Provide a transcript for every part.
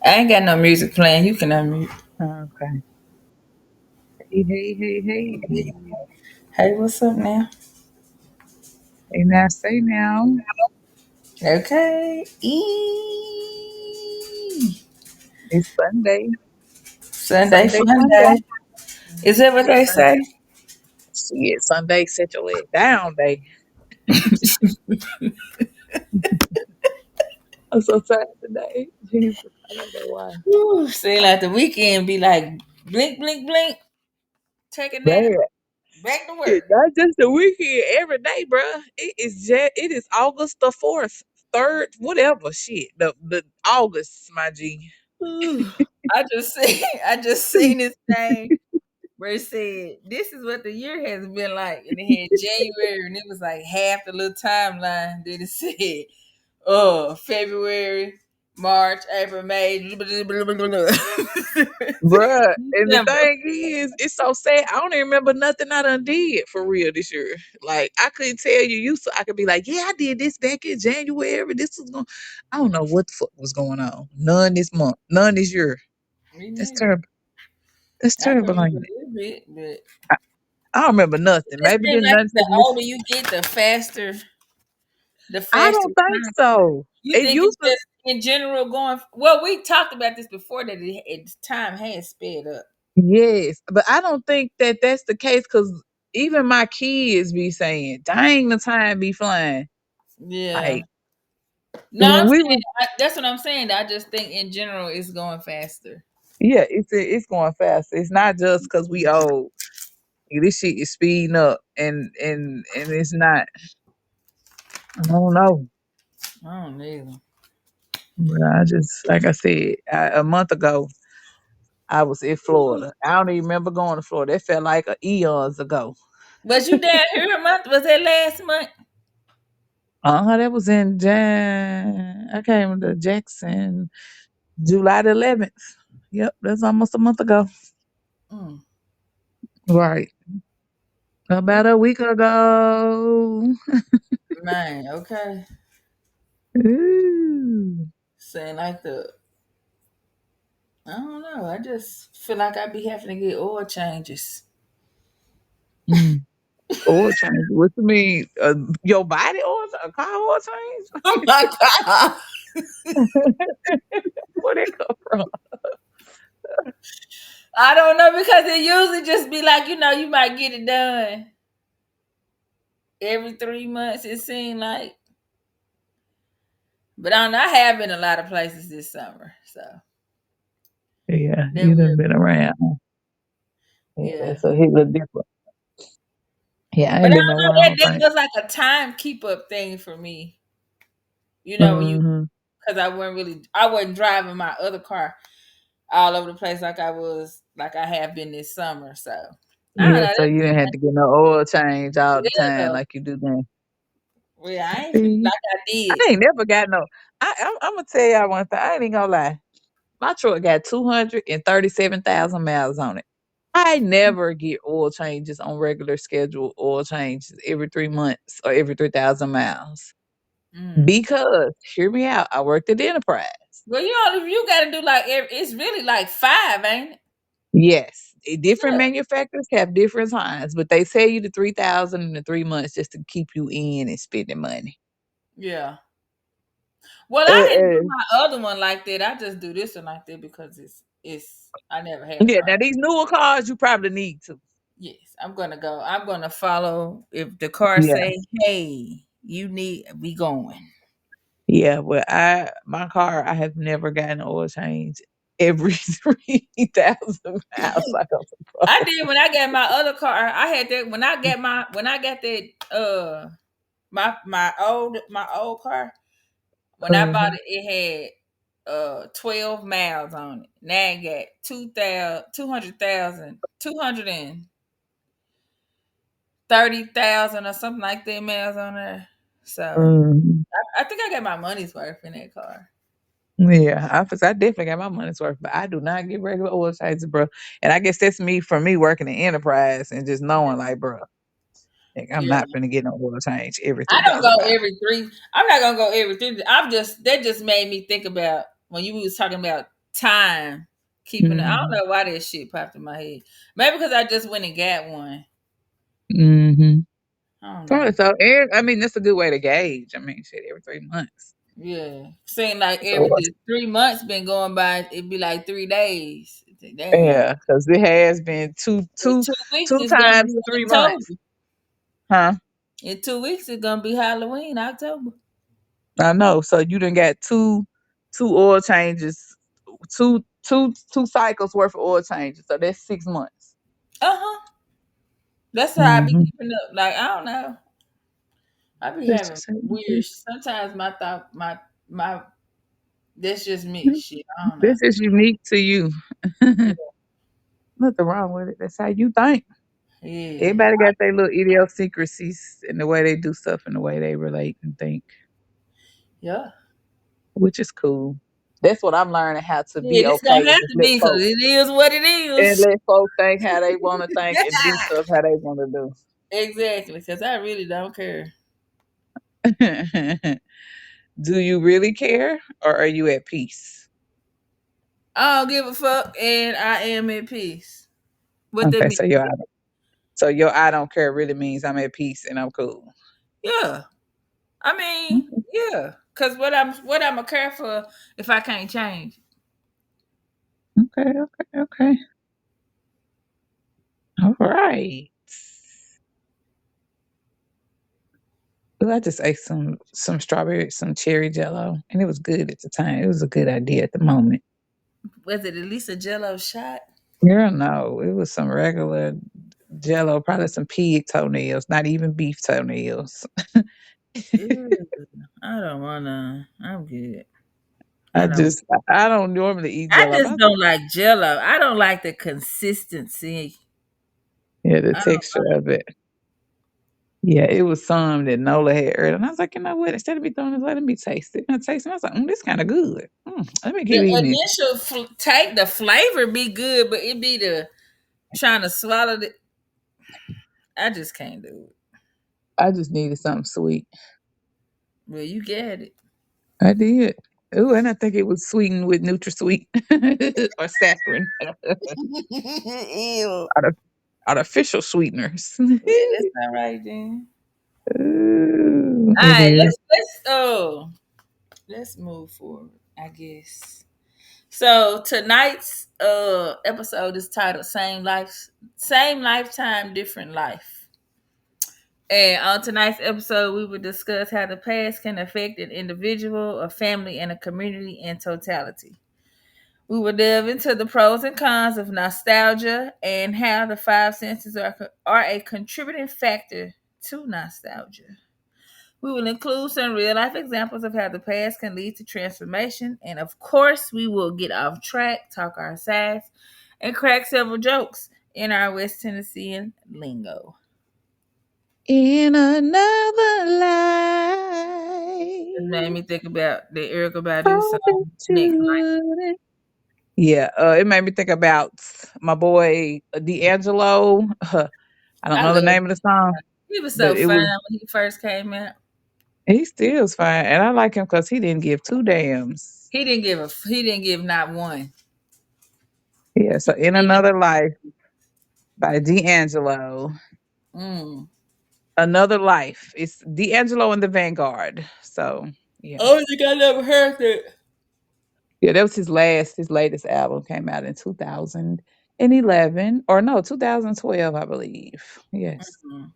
I ain't got no music playing. You can unmute. Okay. Hey, hey, hey, hey. Hey, what's up now? Hey, now say now. Okay. It's Sunday. Sunday Sunday fun fun day. day. Is that what It's they Sunday. say? Shit, Sunday set your leg down day. I'm so tired today. Jesus, I don't know why. Whew, seem like the weekend be like blink, blink, blink. Take a nap. Man, Back to it's work. not just the weekend every day, bruh. It is August the 4th, 3rd, whatever shit. The August, my G. Whew. I just seen this thing where it said this is what the year has been like, and it had January, and it was like half the little timeline. Then it said February, March, April, May, Bruh, and the December. thing is, it's so sad. I don't even remember nothing I done did for real this year. Like I couldn't tell you. Used to, I could be like, yeah, I did this back in January. This was going. I don't know what the fuck was going on. None this month. None this year. Me That's neither. terrible. That's I can terrible, remember ain't a it? little bit, but I don't remember nothing. it Maybe seems didn't like nothing the take me. older you get, the I faster don't think time. so. You It think it's used to. just in general going? Well, we talked about this before that time has sped up. Yes, but I don't think that that's the case because even my kids be saying, "Dang, the time be flying." Yeah. Like No, I'm when we saying was. that's what I'm saying. I just think in general it's going faster. Yeah, it's going fast. It's not just because we old. This shit is speeding up, and it's not. I don't know. I don't either. But I just like I said a month ago, I was in Florida. I don't even remember going to Florida. It felt like eons ago. Was you down here a month? Was that last month? That was in Jan. I came to Jackson July the 11th. Yep, that's almost a month ago. Mm, Right, about a week ago. man, okay. Ooh. Saying like I don't know. I just feel like I be having to get oil changes. Mm. Oil change. What you mean? Your body oil? A car oil change? Oh my god! Where that come from? I don't know because it usually just be like you might get it done every 3 months. It seemed like, but I don't know. I have been a lot of places this summer, so Yeah, that you done will. been around. Yeah, Yeah. that's a hit little different. Yeah, I But ain't I been don't know. nowhere. I That don't that think. was like a time keep up thing for me. When you Hmm. because I wasn't driving my other car all over the place like I have been this summer. So I don't Yeah, know. so you didn't have to get no oil change all the time Yeah, like you do now. well, I I ain't feel feel you. like I did. I ain't never got no. I'm gonna tell y'all one thing. I ain't even gonna lie. My truck got 237,000 miles on it. I never get oil changes on regular schedule oil changes every 3 months or every 3,000 miles. Mm. Because, hear me out, I worked at Enterprise. Well, you got to do like it's really like five, ain't it? Yes, different Yeah. manufacturers have different times, but they tell you the 3,000 in the 3 months just to keep you in and spending money. Yeah. Well, Uh, I didn't do uh, my other one like that. I just do this one like that because it's I never had a yeah, car. now these newer cars you probably need to. Yes, I'm gonna go. I'm gonna follow if the car Yeah, say, "Hey, you need we going." yeah. Well, my car, I have never gotten an oil change every 3,000 miles I go to. I did when I got my other car. I had that when I got that my old car. When I bought Mhm. it, it had 12 miles on it. Now it got 230,000 or something like that miles on there. So Mhm. I think I got my money's worth in that car. Yeah, I definitely got my money's worth, but I do not get regular oil changes, bro. And I guess that's me for me working in enterprise and just knowing, like, bro, like, I'm Yeah. not gonna get no oil change every I three don't go thousand miles. every three. I'm not gonna go every three. That just made me think about when you was talking about time keeping it. I don't Mhm. know why that shit popped in my head. Maybe because I just went and got one. Mhm. I don't know. Probably so. And I mean, that's a good way to gauge. I mean, shit, every 3 months. Yeah. Seem like So every the 3 months been going by, it'd be like 3 days. Damn. yeah, because it has been In 2 weeks two it's gonna times be 3 months, October. huh? In 2 weeks it's gonna be Halloween, October. I know. So you done got two oil changes, two cycles worth of oil changes. So that's 6 months. Uh-huh. That's how I be Mm-hmm. keeping up. Like, I don't know. I be That's having just how you weird do. sometimes my thought my that's just me. Shit. I don't know. This is unique to you. Nothing wrong with it. That's how you think. Yeah. Everybody got their little idiosyncrasies in the way they do stuff and the way they relate and think, Yeah. which is cool. That's what I'm learning how to Yeah, be this okay gonna and have just to be because it is what it and is. let folks think how they want to think and do stuff how they want Exactly, because I really don't care. to do. Do you really care or are you at peace? I don't give a fuck, and I am at peace. What that Okay, mean? so your I don't care really means I'm at peace and I'm cool. Yeah, I mean, yeah, because what I'm a care for if I can't change. Okay, okay, okay. All right. Well, I just ate some strawberry, some cherry jello, and it was good at the time. It was a good idea at the moment. Was it at least a Jello shot? Girl, no, it was some regular jello, probably some pig toenails, not even beef toenails. Ew, I don't wanna. I'm good. I I don't. just I don't normally eat I jello, but I just was like, don't like Jello. I don't like the consistency. yeah, the I don't texture of it. Yeah, it was some that Nola had earlied, and I was like, you know what? Instead of me throwing this, let me taste it. And I tasted it. I was like, this kind of good. Let me The keep eating it. initial take, the flavor be good, but it be the trying to swallow it. I just can't do it. I just needed something sweet. Well, you get it. I did. Ooh, and I think it was sweetened with NutraSweet or saccharin, Ew. Arti- artificial sweeteners. Yeah, that's not right then. Ooh, All it right, is. let's move forward. I guess. So tonight's episode is titled Same Lifetime, Different Life." And on tonight's episode, we will discuss how the past can affect an individual, a family, and a community in totality. We will delve into the pros and cons of nostalgia and how the five senses are a contributing factor to nostalgia. We will include some real life examples of how the past can lead to transformation. And of course, we will get off track, talk our sass, and crack several jokes in our West Tennessean lingo. In another It made life, me think about the Erica Badu oh, that song, Next Life. you would. Yeah, it made me think about my boy D'Angelo. I don't I know the love name of the him. song, He was but so it fun was when he first came out. he still is fine, and I like him because he didn't give two dams. He didn't give not one. Yeah, so in He didn't another life by D'Angelo. mm. Another Life. It's D'Angelo and the Vanguard. So yeah. Oh, think I never heard that. Yeah, that was his latest album came out in 2011 or no, 2012, I believe. Yes. Mm.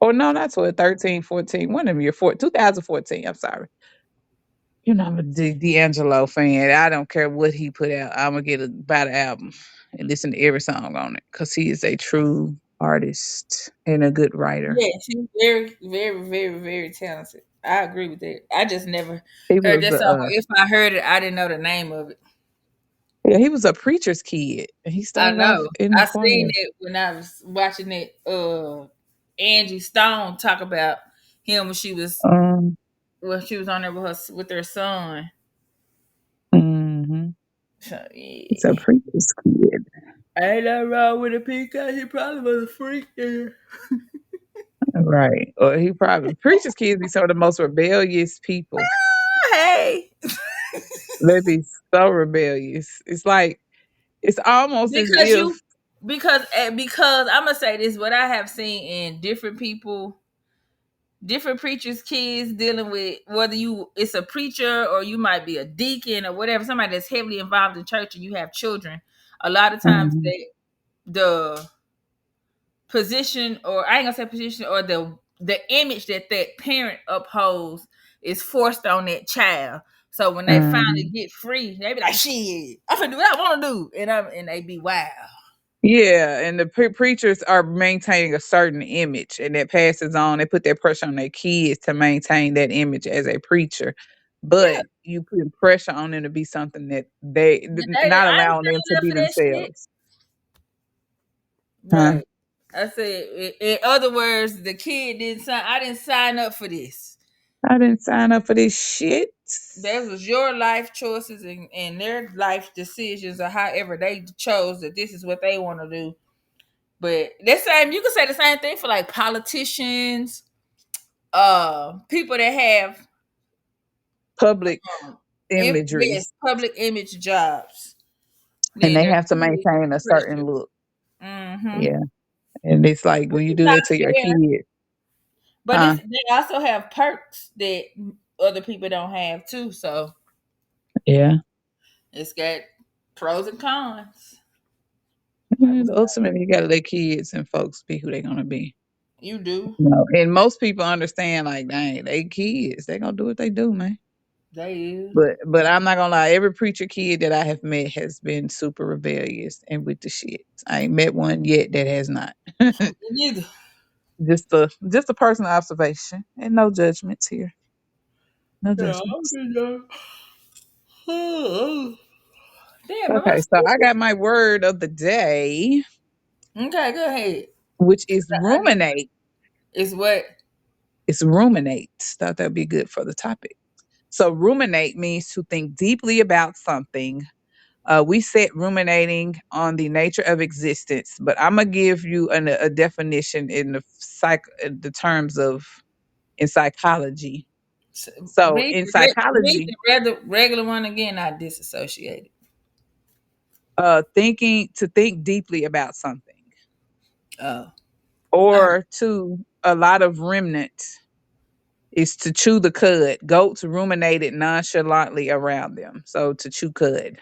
Or no, not 12, 13, 14. One of them year 2014. I'm sorry. You know, I'm a D'Angelo fan. I don't care what he put out. I'm gonna buy the album and listen to every song on it because he is a true artist and a good writer. Yeah, she's very, very, very, very talented. I agree with that. I just never He heard was that song. If I heard it, I didn't know the name of it. yeah, he was a preacher's kid. And he I started off know. in the I choir. seen it when I was watching it. Angie Stone talk about him Um, when she was on there with her son. mhm. So He's a yeah, preacher's kid. ain't nothing wrong with a peacock. He probably was a freak there. Right. Or he probably preacher's kids be some of the most rebellious people. Hey, They be so rebellious. It's like it's almost as because if you because I'm gonna say this, what I have seen in different people, different preachers' kids dealing with, whether you it's a preacher or you might be a deacon or whatever, somebody that's heavily involved in church and you have children. A lot of times Mhm. the position, or I ain't gonna say position, or the image that that parent upholds is forced on that child. So when they finally Mhm. get free, they be like, "Shit, I'm finna do what I want to do," and they be wild. Yeah, and the preachers are maintaining a certain image, and that passes on. They put that pressure on their kids to maintain that image as a preacher, Yeah, but you put pressure on them to be something that they not I ain't allowing them to signing up be for that shit. themselves. Huh? Right. I said, in other words, the kid didn't sign. I didn't sign up for this. I didn't sign up for this shit. That was your life choices and their life decisions, or however they chose that this is what they want to do. But that same, you can say the same thing for like politicians, people that have Public yes, imagery, public image jobs. and Then they their have to kids maintain a certain pressure. look. Mm-hmm. Yeah, and it's like Which when you is do not that to your fair. kids, But huh? they also have perks that other people don't have too. So Yeah. it's got pros and cons. Like I said, Ultimately, you gotta let kids and folks be who they're gonna be. you do. And most people understand, like, dang, they kids. They gonna do what they do, man. They is. But I'm not gonna lie, every preacher kid that I have met has been super rebellious and with the shit. I ain't met one yet that has not. Neither. Just a personal observation and no judgments here. No Yeah, judgments. damn, but Okay, my so I got my word of the day, okay, go ahead. which is I get ruminate. it's what. It's ruminate. Thought that'd be good for the topic. So ruminate means to think deeply about something. We set ruminating on the nature of existence, but I'm gonna give you a definition in the terms of in psychology. So in Read psychology, the regular one again, not disassociated. thinking to think deeply about something, Oh, I or to a lot of remnant is to chew the cud. Goats ruminated nonchalantly around them, so to chew cud.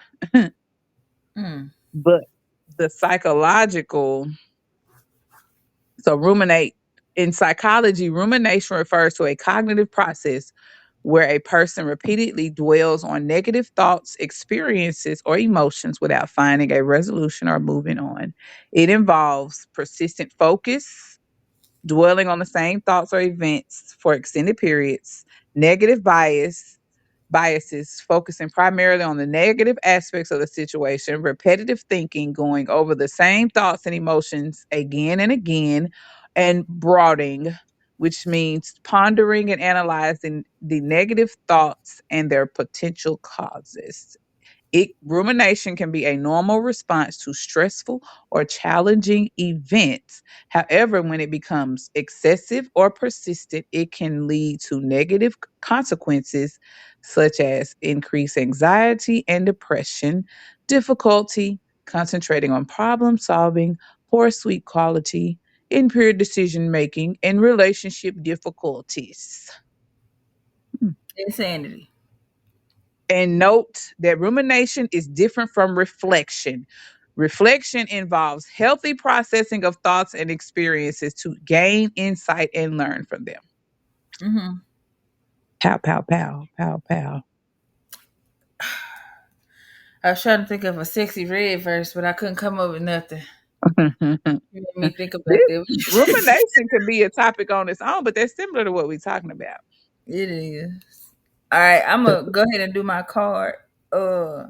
mm, But the psychological, so ruminate in psychology, rumination refers to a cognitive process where a person repeatedly dwells on negative thoughts, experiences, or emotions without finding a resolution or moving on. It involves persistent focus, dwelling on the same thoughts or events for extended periods, negative biases, focusing primarily on the negative aspects of the situation, repetitive thinking, going over the same thoughts and emotions again and again, and brooding, which means pondering and analyzing the negative thoughts and their potential causes. Rumination can be a normal response to stressful or challenging events. However, when it becomes excessive or persistent, it can lead to negative consequences such as increased anxiety and depression, difficulty concentrating on problem solving, poor sleep quality, impaired decision making, and relationship difficulties. Hmm. insanity. And note that rumination is different from reflection. Reflection involves healthy processing of thoughts and experiences to gain insight and learn from them. Mm-hmm. Pow, pow, pow, pow, pow. I was trying to think of a sexy red verse, but I couldn't come up with nothing. You made me think about This that. rumination could be a topic on its own, but that's similar to what we're talking about. It is. All right, I'm gonna go ahead and do my card. Uh,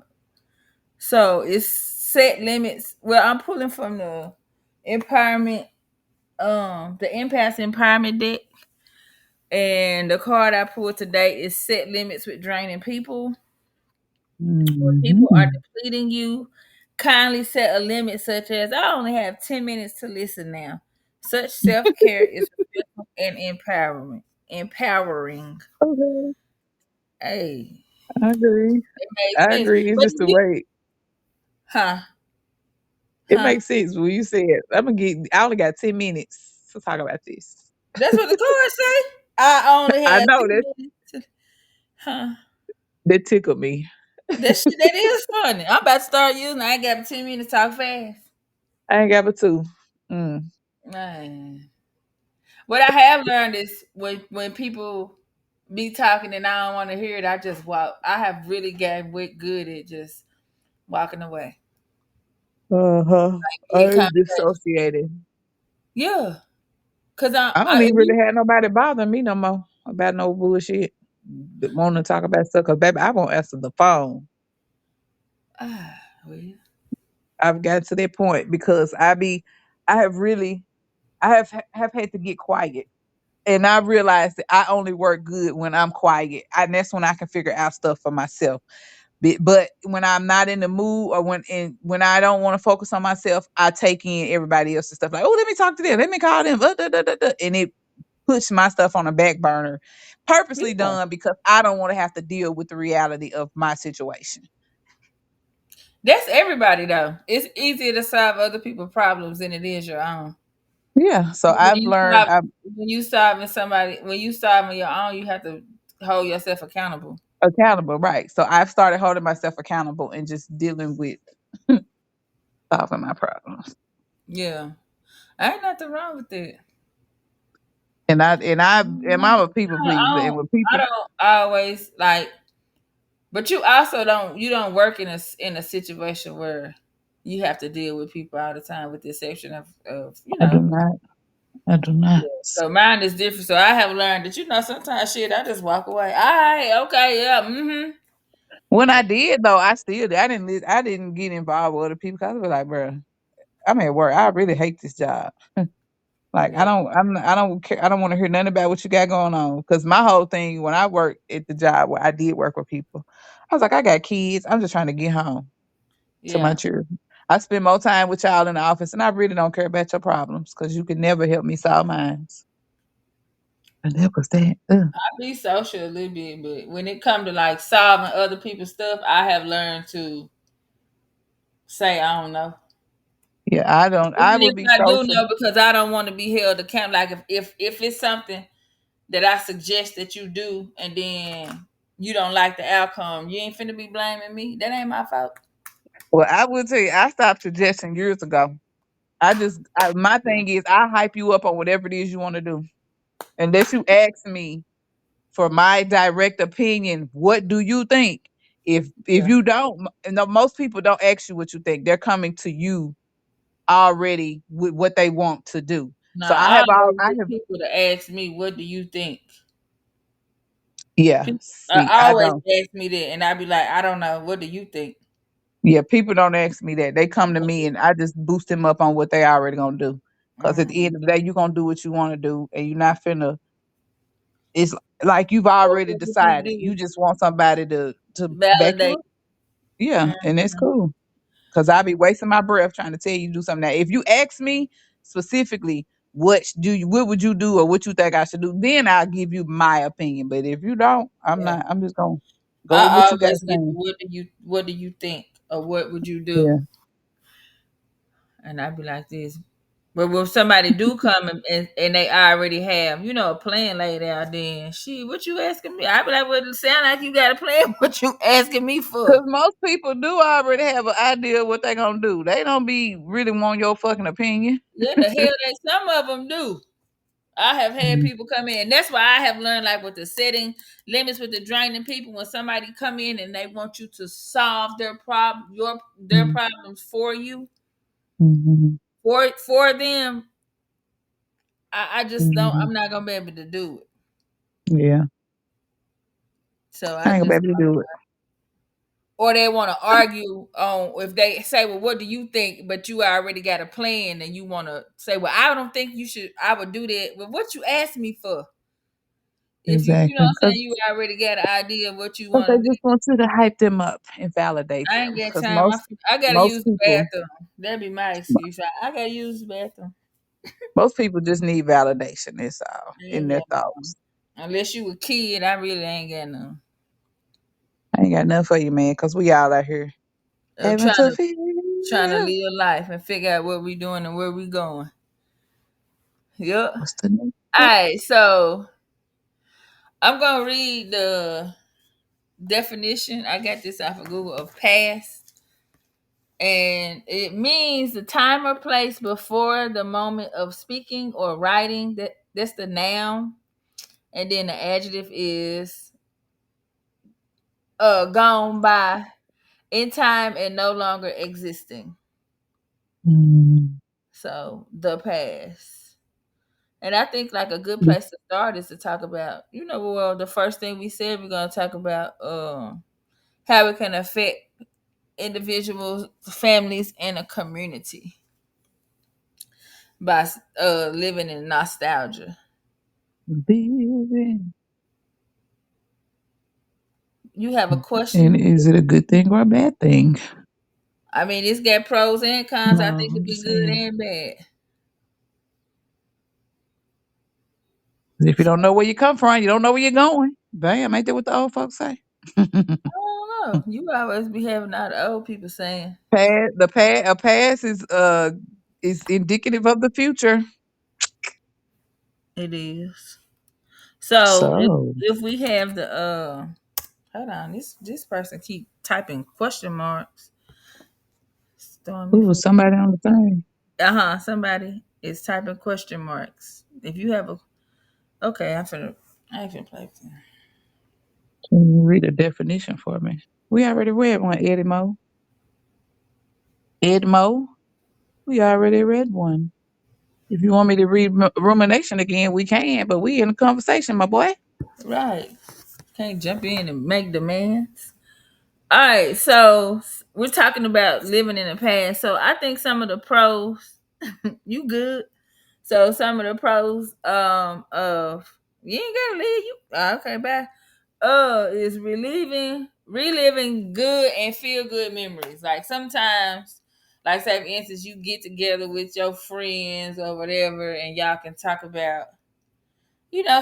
so it's set limits. Well, I'm pulling from empowerment, the impasse empowerment deck, and the card I pulled today is set limits with draining people. When people are Mhm. depleting you, kindly set a limit such as I only have 10 minutes to listen now. Such self-care is respectful and empowering. Empowering. Okay. Hey. I agree. It makes I sense. agree. It's But just the way huh, it huh. makes sense when you said I'm gonna get. I only got 10 minutes to talk about this. That's what the card say. I only I have know 2 minutes. Huh. that tickled me. That shit that is funny. I'm about to start using it. I ain't got 10 minutes to talk fast. I ain't got but two. Mm. Man. What I have learned is when people be talking and I don't want to hear it, I just walk. I have really gotten good at just walking away. Uh huh. In I conversation. dissociated. Yeah. Cause I, I don't I if even you really have nobody bothering me no more about no bullshit. Want to talk about stuff? Cause baby, I won't answer the phone. well, I've got to that point because I have really, have had to get quiet, and I realized that I only work good when I'm quiet, and that's when I can figure out stuff for myself. But when I'm not in the mood or when I don't want to focus on myself, I take in everybody else's stuff. Like, oh, let me talk to them. Let me call them. And it puts my stuff on a back burner, purposely yeah. done because I don't want to have to deal with the reality of my situation. That's everybody though. It's easier to solve other people's problems than it is your own. Yeah. So When I've you learned stop, when you solving your own, you have to hold yourself accountable. accountable, right? So I've started holding myself accountable and just dealing with solving my problems. Yeah, ain't nothing wrong with it. I'm a people pleaser, and when I people don't always like, but you also don't. You don't work in a situation where you have to deal with people all the time, with the exception of I do not, I do not. Yeah. So mine is different. So I have learned that sometimes shit I just walk away. All right, okay, yeah, mm-hmm. When I did though, I didn't get involved with other people because I was like, bro, I'm at work. I really hate this job. Like Yeah, I don't care. I don't want to hear nothing about what you got going on. Because my whole thing when I worked at the job where I did work with people, I was like, I got kids. I'm just trying to get home to my yeah. children. I spend more time with y'all in the office, and I really don't care about your problems because you can never help me solve mine. And that was that. Ugh. I be social a little bit, but when it come to like solving other people's stuff, I have learned to say I don't know. Yeah, I don't. I Even would if be I do social know, because I don't want to be held accountable. Like if it's something that I suggest that you do, and then you don't like the outcome, you ain't finna be blaming me. That ain't my fault. Well, I will tell you, I stopped suggesting years ago. My Yeah, thing is, I hype you up on whatever it is you want to do. Unless you ask me for my direct opinion, what do you think? If yeah. you don't, no, most people don't ask you what you think. They're coming to you already with what they want to do. So Now I always get people to ask me, "What do you think?" yeah, People, see, I I always don't. ask me that, and I be like, "I don't know. What do you think?" Yeah, people don't ask me that. They come to me and I just boost them up on what they already gonna do. Cause at the Mm. end of the day, you're gonna do what you want to do, and you're not finna. It's like you've What already would you decided. You do? just want somebody to back you Validate. up. Yeah, and it's Mhm. cool. Cause I be wasting my breath trying to tell you to do something. Now, if you ask me specifically, what would you do, or what you think I should do, then I'll give you my opinion. But if you don't, I'm Yeah, not. I'm just gonna go with what I you got always get the saying. what do you think or what would you do? Yeah. And I be like this. But when somebody do come and they already have, a plan laid out, then what you asking me? I be like, well, it sound like you got a plan. What you asking me for? Cause most people do already have an idea of what they gonna do. They don't be really want your fucking opinion. Yeah, the hell some of them do. I have had Mhm. people come in, and that's why I have learned, like with the setting limits with the draining people. When somebody come in and they want you to solve their Mhm. problems for you, Mhm. for them, I just don't. Mhm. I'm not gonna be able to do it. Yeah, So I I ain't gonna just be able to do it. or they want to argue on if they say, well, what do you think? But you already got a plan, and you want to say, well, I don't think you should. I would do that. Well, what you asked me for? If you know Exactly. what I'm saying, you already got an idea of what you Cause want they to do. just want you to hype them up and validate I ain't them. got Cause time. I gotta most use the people bathroom. That'd be my excuse. I gotta use the bathroom. most people just need validation. That's all I in ain't their got none. thoughts. Unless you a kid, I really ain't got none. I ain't got nothing for you, man, because we all out here of having trying to to trying to feel. live life and figure out what we doing and where we going. Yep. What's the next All step? right, so I'm gonna read the definition. I got this off of Google of past, and it means the time or place before the moment of speaking or writing. That's the noun, and then the adjective is gone by in time and no longer existing. Mm, So the past. And I think like a good place to start is to talk about, well, the first thing we said we're gonna talk about how it can affect individuals, families, and a community by living in nostalgia. living. You have a And question? is it a good thing or a bad thing? I mean, it's got pros and cons. I No, think I'm it'd be just good saying. and bad. If you don't know where you come from, you don't know where you're going. Bam, ain't that what the old folks say? I don't know. You always be having all the old people saying A past is indicative of the future. it is. So So, if we have the hold on, this person keep typing question marks. Storm me ooh, for somebody on the thing. somebody is typing question marks. If you have a okay, I ain't finna play with you. Can you read the definition for me? We already read one, Eddie Mo. Edmo, we already read one. If you want me to read rumination again, we can, but we in a conversation, my boy. Right. Can't jump in and make demands. All right, so we're talking about living in the past. So I think some of the pros, you good. So some of the pros of you ain't gotta leave you okay, bye. Is reliving good and feel good memories. Like sometimes, like say for instance, you get together with your friends or whatever and y'all can talk about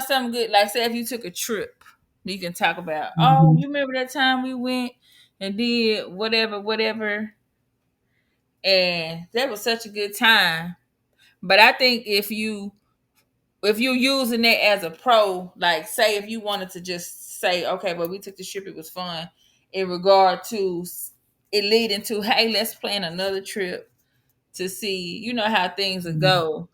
something good. Like say if you took a trip, you can talk about, oh, Hmm. you remember that time we went and did whatever, whatever, and that was such a good time. But I think if you're using it as a pro, like say if you wanted to just say, okay, well we took the trip, it was fun, in regard to it leading to, hey, let's plan another trip to see, how things would go.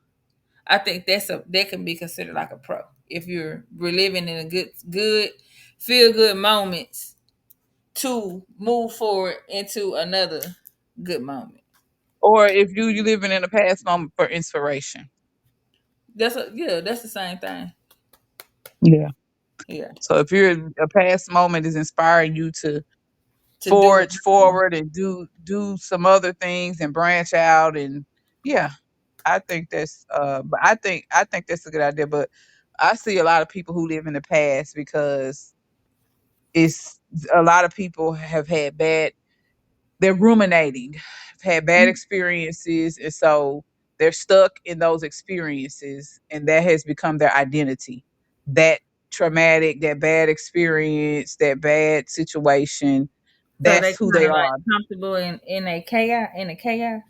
I think that can be considered like a pro if you're reliving in a good feel good moments to move forward into another good moment. Or if you living in a past moment for inspiration. That's the same thing. Yeah. Yeah, So if you're a past moment is inspiring you to to do forge it. forward and do some other things and branch out and yeah, I think that's but I think that's a good idea. But I see a lot of people who live in the past because it's a lot of people have had bad they're ruminating, have had bad experiences, and so they're stuck in those experiences, and that has become their identity. That traumatic, that bad experience, that bad situation, So they that's who kind they of like are. comfortable in a chaos.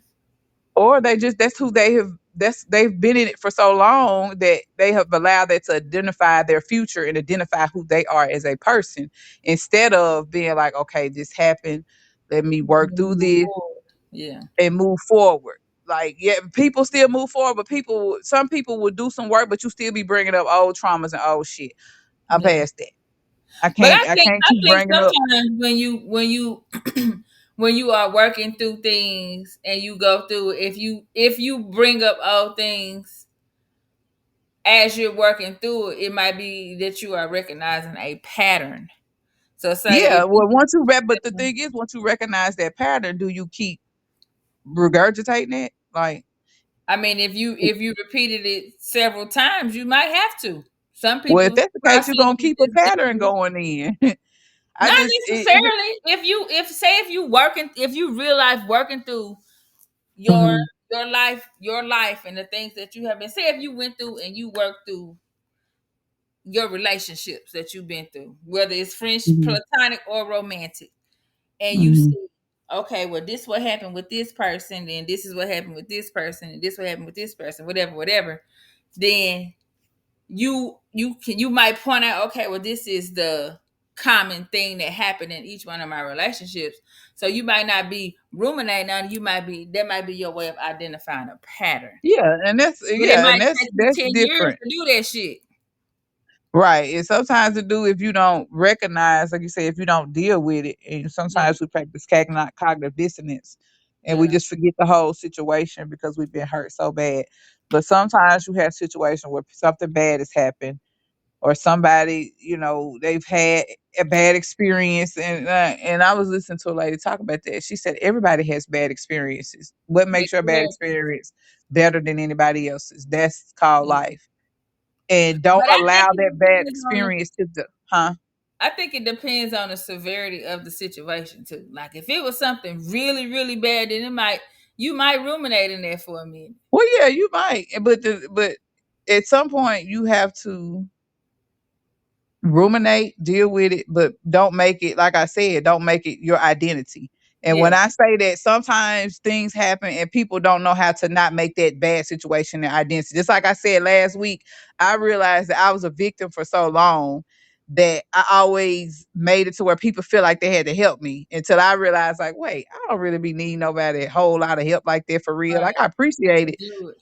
Or they just that's who they have that's they've been in it for so long that they have allowed that to identify their future and identify who they are as a person instead of being like, okay, this happened, let me work through Move this forward. Yeah, and move forward. Like, yeah, people still move forward, but some people will do some work, but you still be bringing up old traumas and old shit. I'm yeah. past that. I But can't, I can't I keep think bringing up. sometimes when you when you are working through things and you go through it, if you bring up old things as you're working through it, it might be that you are recognizing a pattern. So say Yeah, if well, but the thing is, once you recognize that pattern, do you keep regurgitating it? Like, I mean, if you repeated it several times, you might have to. Some well, if people's that's the case, process you're gonna is keep a just pattern different. going in. I Not just, necessarily. If you real life working through your Mhm. your life and the things that you have been. Say if you went through and you worked through your relationships that you've been through, whether it's friends, Mhm. platonic or romantic, and you Mhm. see, okay, well, this what happened with this person, and this is what happened with this person, and this what happened with this person, whatever, whatever. Then you might point out, okay, well, this is the common thing that happened in each one of my relationships. So you might not be ruminating on it, you might be that might be your way of identifying a pattern. Yeah, and that's But it yeah, and might that's take you that's 10 years different. to do that shit. Right. It's sometimes to do if you don't recognize, like you say, if you don't deal with it. And Yeah, sometimes we practice cognitive dissonance and we yeah, just forget the whole situation because we've been hurt so bad. But sometimes you have situations where something bad has happened or somebody, they've had a bad experience. And I was listening to a lady talk about that. She said everybody has bad experiences. What makes your bad exactly. experience better than anybody else's? That's called Yeah. life, and don't But I think allow it that bad depends on the experience to huh? I think it depends on the severity of the situation too. Like if it was something really, really bad, then it might you might ruminate in there for a minute. Well, yeah, you might, but at some point you have to ruminate, deal with it, but don't make it, like I said, don't make it your identity. And when Yeah, I say that, sometimes things happen and people don't know how to not make that bad situation their identity. Just like I said last week, I realized that I was a victim for so long that I always made it to where people feel like they had to help me until I realized, like, wait, I don't really be needing nobody a whole lot of help like that for real. Like, right. I appreciate it, Do it.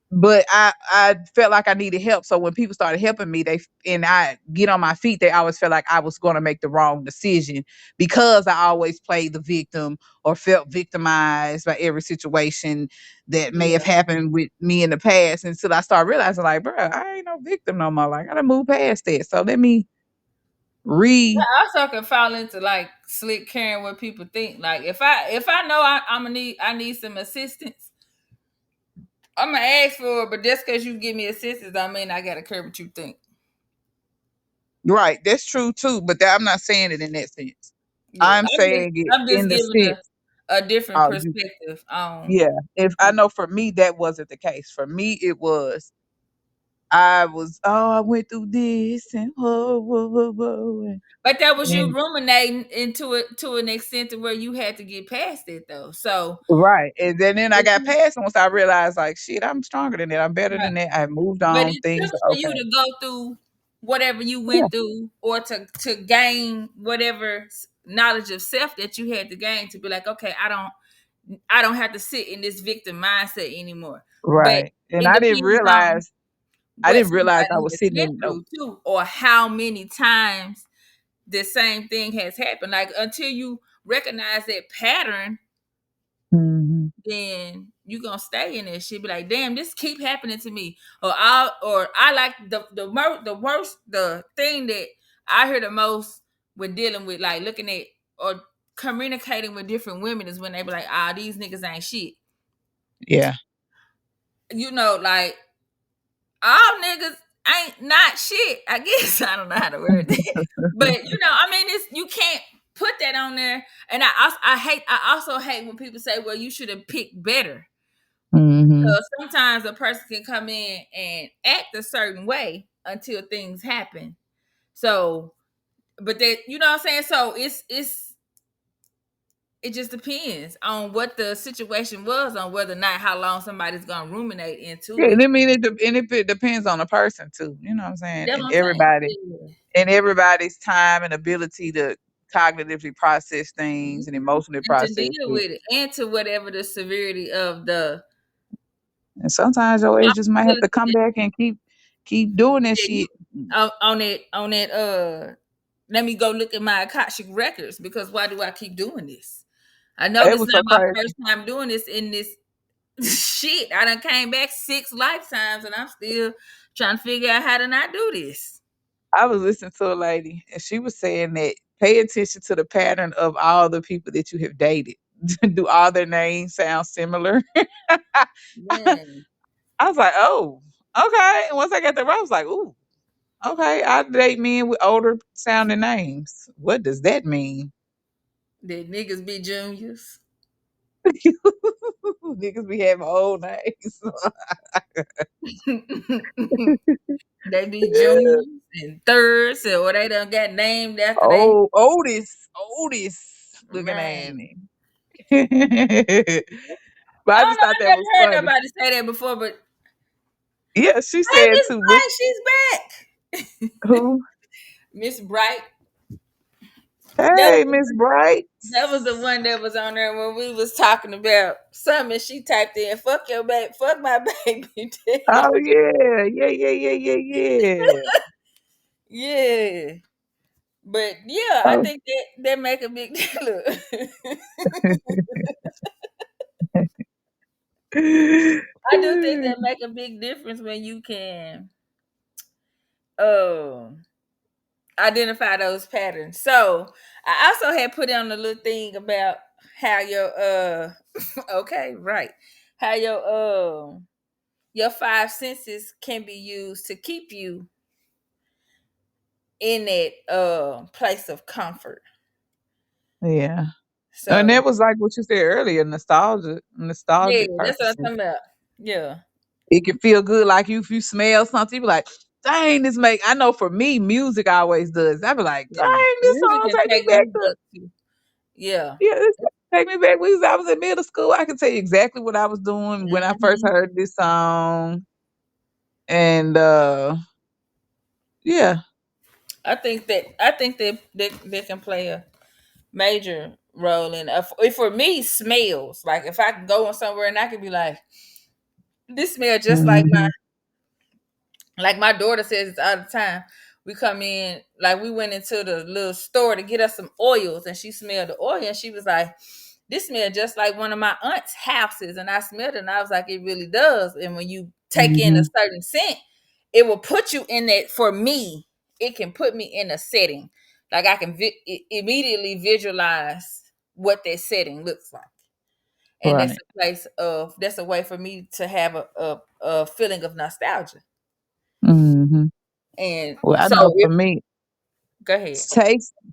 but I felt like I needed help. So when people started helping me, and I get on my feet, they always felt like I was going to make the wrong decision because I always played the victim or felt victimized by every situation that may have Yeah. happened with me in the past. Until I started realizing, like, bro, I ain't no victim no more. Like, I gotta move past that. So let me re I also can fall into like slick caring what people think. Like if I know I need some assistance, I'm gonna ask for it. But just because you give me assistance, I mean I gotta care what you think. right. That's true too. But I'm not saying it in that sense. Yeah, I'm saying it I'm just in the giving sense. a different Oh, perspective on. yeah, if I know for me that wasn't the case. For me, it was I went through this and whoa, whoa, whoa, whoa, But that was you and ruminating into it to an extent to where you had to get past it though. So right, and then I if got you, past it once I realized, like, shit, I'm stronger than that. I'm better right, than that. I moved but on. it Things took are for you okay. to go through whatever you Yeah, went through, or to gain whatever knowledge of self that you had to gain to be like, okay, I don't have to sit in this victim mindset anymore. But right. And it depends on I what didn't realize I somebody was has sitting been in no. through too, or how many times the same thing has happened. Like until you recognize that pattern, Mhm. then you gonna stay in there. She'll be like, damn, this keep happening to me. Or I like the worst, the thing that I hear the most when dealing with like looking at or communicating with different women is when they be like, ah, these niggas ain't shit. Yeah. Like all niggas ain't not shit. I guess I don't know how to word that, but I mean, it's you can't put that on there. And I also hate when people say, "Well, you should have picked better." Hmm. So sometimes a person can come in and act a certain way until things happen. So, but that what I'm saying. So it just depends on what the situation was, on whether or not how long somebody's gonna ruminate into Yeah, it. and I mean, and if it depends on the person too. You know what I'm saying? That's And what I'm saying. everybody. Yeah. And everybody's time and ability to cognitively process things and emotionally And to process deal it. with it, and to whatever the severity of the And sometimes your ass just might have to possibility come back and keep doing that that you shit. on that let me go look at my Akashic records, because why do I keep doing this? I know It this is was so not my crazy. first time doing this in this shit. I done came back 6 lifetimes and I'm still trying to figure out how to not do this. I was listening to a lady and she was saying that pay attention to the pattern of all the people that you have dated. Do all their names sound similar? Man, I was like, oh, okay. And once I got there, I was like, ooh, okay. I date men with older sounding names. What does that mean? did niggas be juniors? Niggas be having old names. They be juniors and thirds, or they done got named after they Oh, Otis looking at man. him. But I I don't just know. thought I that never was heard funny. nobody say that before, but Yeah, she hey, said Miss too. Bright, she's back. Who? Miss Bright. That Hey, was Miss Bright. that was the one that was on there when we was talking about something. She typed in "fuck your baby, fuck my baby daddy." Oh yeah, yeah, yeah, yeah, yeah, yeah. Yeah, but yeah, I Oh. think that make a big deal. I do think that make a big difference when you can uh, identify those patterns. So I also had put on a little thing about how your okay, right. How your five senses can be used to keep you in that place of comfort. Yeah. And So that was like what you said earlier, yeah, nostalgic that's what I'm purposes. talking about. Yeah. It can feel good, like you if you smell something, you be like, dang, this make I know for me, music always does. I be like, Yeah. dang, this Music song can take me take back me to back to yeah. yeah, this take me back when I was in middle school. I can tell you exactly what I was doing when I first Mhm. heard this song. And yeah. I think that they can play a major role in for me smells. Like if I can go on somewhere and I can be like, this smell just Mhm. like my daughter says it all the time. We come in, like we went into the little store to get us some oils, and she smelled the oil, and she was like, "This smell just like one of my aunt's houses." And I smelled it, and I was like, "It really does." And when you take in a Mhm. certain scent, it will put you in that. For me, it can put me in a setting, like I can immediately visualize what that setting looks like, and Right. that's a way for me to have a feeling of nostalgia. Mhm. And Well, I so know for if me, go ahead.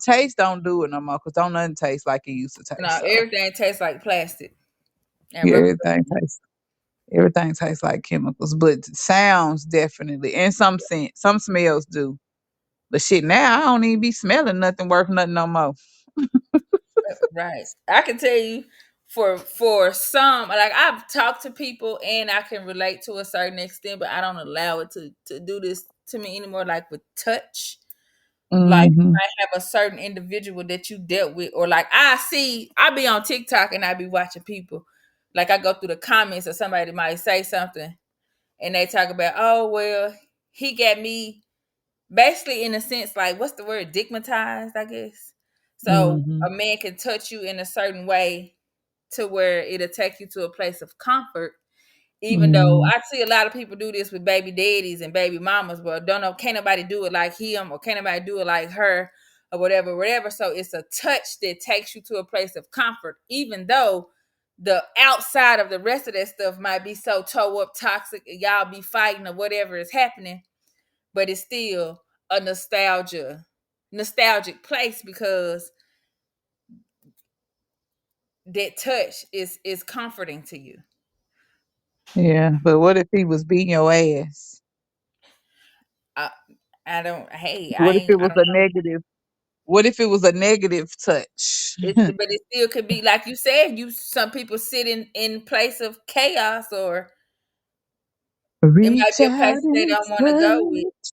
taste don't do it no more because don't nothing taste like it used to No, taste. So everything tastes like plastic and yeah, rubber. everything tastes like chemicals, but sounds definitely, and some smells do. But shit, now I don't even be smelling nothing worth nothing no more. Right. I can tell you for some, like I've talked to people and I can relate to a certain extent, but I don't allow it to do this to me anymore. Like with touch, like you Mhm. might have a certain individual that you dealt with, or like I be on TikTok and I be watching people. Like I go through the comments or somebody might say something and they talk about, oh well, he got me basically in a sense like what's the word, digmatized, I guess. So Mhm. a man can touch you in a certain way to where it'll take you to a place of comfort, even though Mhm. I see a lot of people do this with baby daddies and baby mamas, but don't know, can't nobody do it like him or can't nobody do it like her or whatever. So it's a touch that takes you to a place of comfort, even though the outside of the rest of that stuff might be so toe up toxic, y'all be fighting or whatever is happening, but it's still a nostalgic place because that touch is comforting to you. Yeah, but what if he was beating your ass? I I don't. Hey, What if it I was don't a know. negative? What if it was a negative touch? But it still could be like you said. Some people sit in place of chaos, or it might Reach be a place out that they and don't want to go with. touch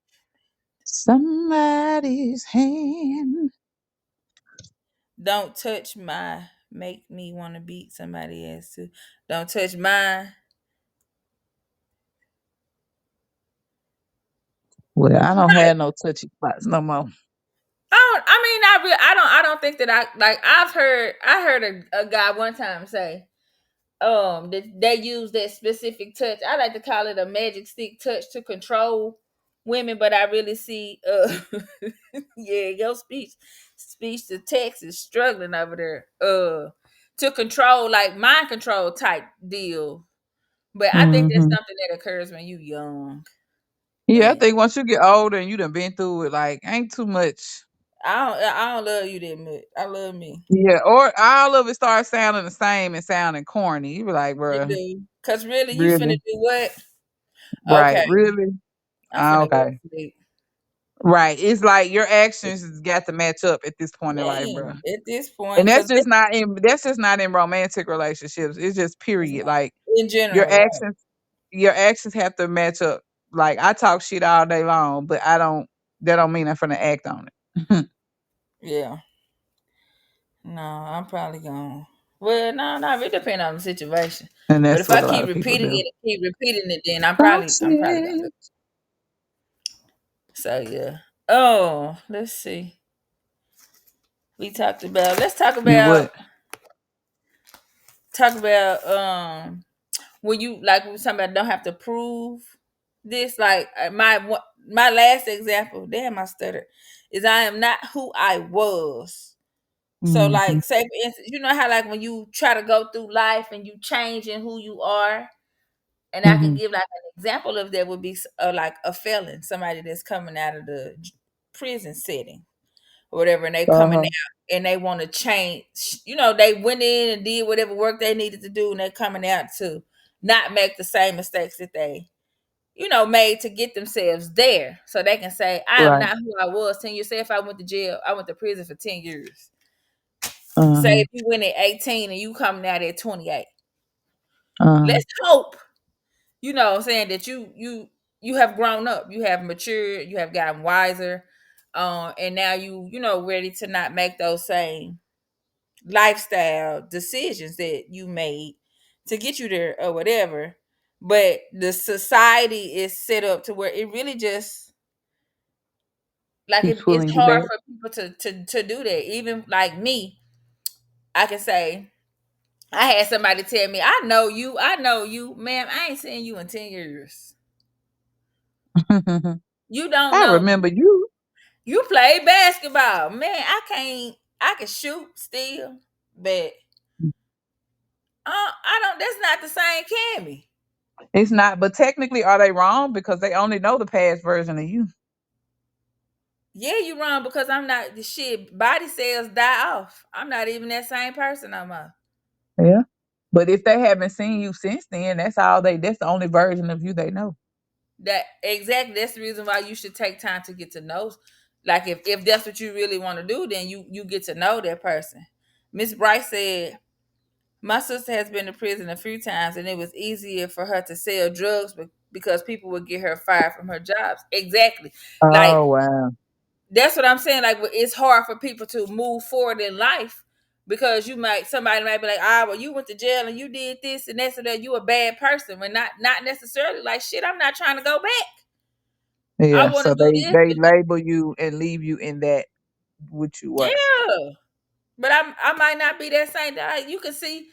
somebody's hand. Don't touch my make me want to beat somebody else too. Don't touch mine. Well, I don't Right. have no touchy spots no more. I don't think that I heard a guy one time say that they use that specific touch. I like to call it a magic stick touch to control women, but I really see yeah, your speech to text is struggling over there. To control, like mind control type deal. But I think that's Hmm. something that occurs when you young. Yeah, I And think once you get older and you done been through it, like ain't too much. I don't love you that much. I love me. Yeah, or all of it starts sounding the same and sounding corny. You be like, It bro, do. Cause really, you finna really? do what? Right, Okay, really? I'm Ah, finna go okay. to sleep. Right. It's like your actions has got to match up at this point in life, bro. Man, at this And point, cause that's just not in romantic relationships. It's just it's period. not Like in your general, right? actions your actions have to match up. Like I talk shit all day long, but I don't that don't mean I'm finna act on it. Yeah. No, I'm probably gonna. Well, no, it depends on the situation. And But that's if I what a lot keep of people repeating do. it and keep repeating it, then Talk I'm probably gonna do. shit. So yeah. Oh, let's see. We talked about. Let's talk You would. about when you like when somebody don't have to prove this. Like my last example. Damn, I stuttered. Is I am not who I was. So Hmm. like say for instance, you know how like when you try to go through life and you change in who you are. And I can Hmm. give like an example of that would be like a felon, somebody that's coming out of the prison setting or whatever, and they coming Uh-huh. out and they want to change. You know, they went in and did whatever work they needed to do, and they're coming out to not make the same mistakes that they, made to get themselves there, so they can say, "I am Right. not who I was 10 years." Say if I went to jail, I went to prison for 10 years. Say Uh-huh. if you went at 18 and you coming out at 28. Uh-huh. Let's hope what I'm saying, that you have grown up, you have matured, you have gotten wiser, and now ready to not make those same lifestyle decisions that you made to get you there or whatever. But the society is set up to where it really just like Keeps it's pulling you hard back. for people to do that. Even like me, I can say I had somebody tell me, I know you, ma'am, I ain't seen you in 10 years. You don't I know. remember you. You play basketball, man. I can't. I can shoot still, but I don't. That's not the same, Cammy. It's not, but technically, are they wrong? Because they only know the past version of you. Yeah, you wrong because I'm not the shit. Body cells die off. I'm not even that same person no more. Yeah. But if they haven't seen you since then, that's the only version of you they know. That exactly. That's the reason why you should take time to get to know. Like if that's what you really want to do, then you get to know that person. Miss Bryce said my sister has been to prison a few times, and it was easier for her to sell drugs because people would get her fired from her jobs. Exactly. Like, Oh wow. that's what I'm saying. Like, it's hard for people to move forward in life because somebody might be like, well, you went to jail and you did this and that, so that you a bad person. When not necessarily. Like, shit, I'm not trying to go back. I Yeah. want to So do they this. label you and leave you in that what you were. Yeah. But I might not be that same. You can see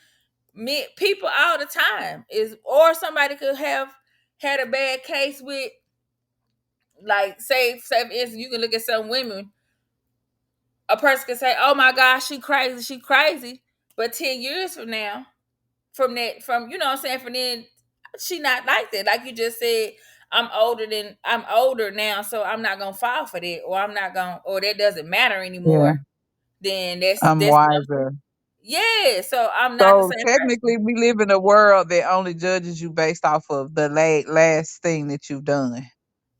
me people all the time or somebody could have had a bad case with, like, say for instance, you can look at some women. A person can say, "Oh my gosh, she crazy," but 10 years from now, from you know what I'm saying, from then, she not like that. Like you just said, I'm older now, so I'm not gonna fall for that, or I'm not gonna, or that doesn't matter Yeah. anymore. Then that's I'm that's wiser. yeah. So I'm not the So same person. technically, we live in a world that only judges you based off of the last thing that you've done.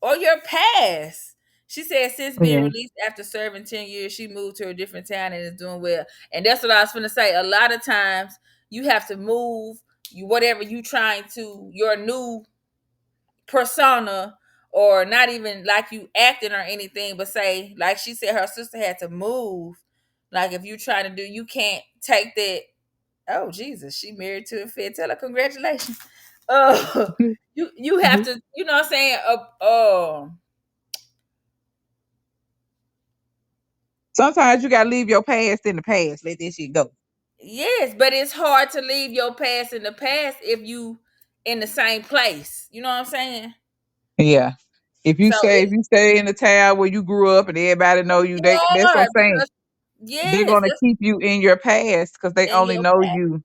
Or your past. She said since being Yeah. released after serving 10 years, she moved to a different town and is doing well. And that's what I was gonna say. A lot of times you have to move whatever you trying to, your new persona, or not even like you acting or anything, but say, like she said, her sister had to move. Like if you trying to do, you can't take that. Oh Jesus, she married to a Fed. Tell her congratulations. Uh, you have to, you know what I'm saying? Sometimes you gotta leave your past in the past. Let this shit go. Yes, but it's hard to leave your past in the past if you in the same place. You know what I'm saying? Yeah. So If you stay in the town where you grew up and everybody know you, it's that's what hard I'm saying. because They're yes, gonna that's keep you in your past because they in only your know past you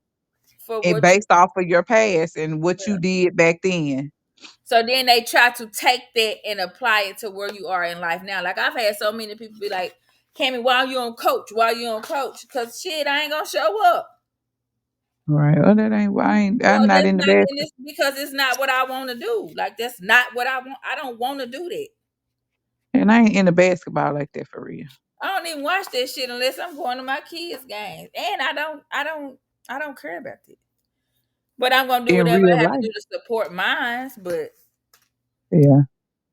for and what you. based off of your past and what you Yeah. did back then. So then they try to take that and apply it to where you are in life now. Like I've had so many people be like, Cammy, why you on coach? Why you on coach? Cause shit, I ain't gonna show up. Right. Well, that ain't why I'm Well, not that's in the not bed. in this because it's not what I want to do. Like that's not what I want. I don't want to do that. And I ain't into basketball like that for real. I don't even watch that shit unless I'm going to my kids' games, and I don't care about it. But I'm gonna do In whatever real I have to life. do to support mine. But Yeah.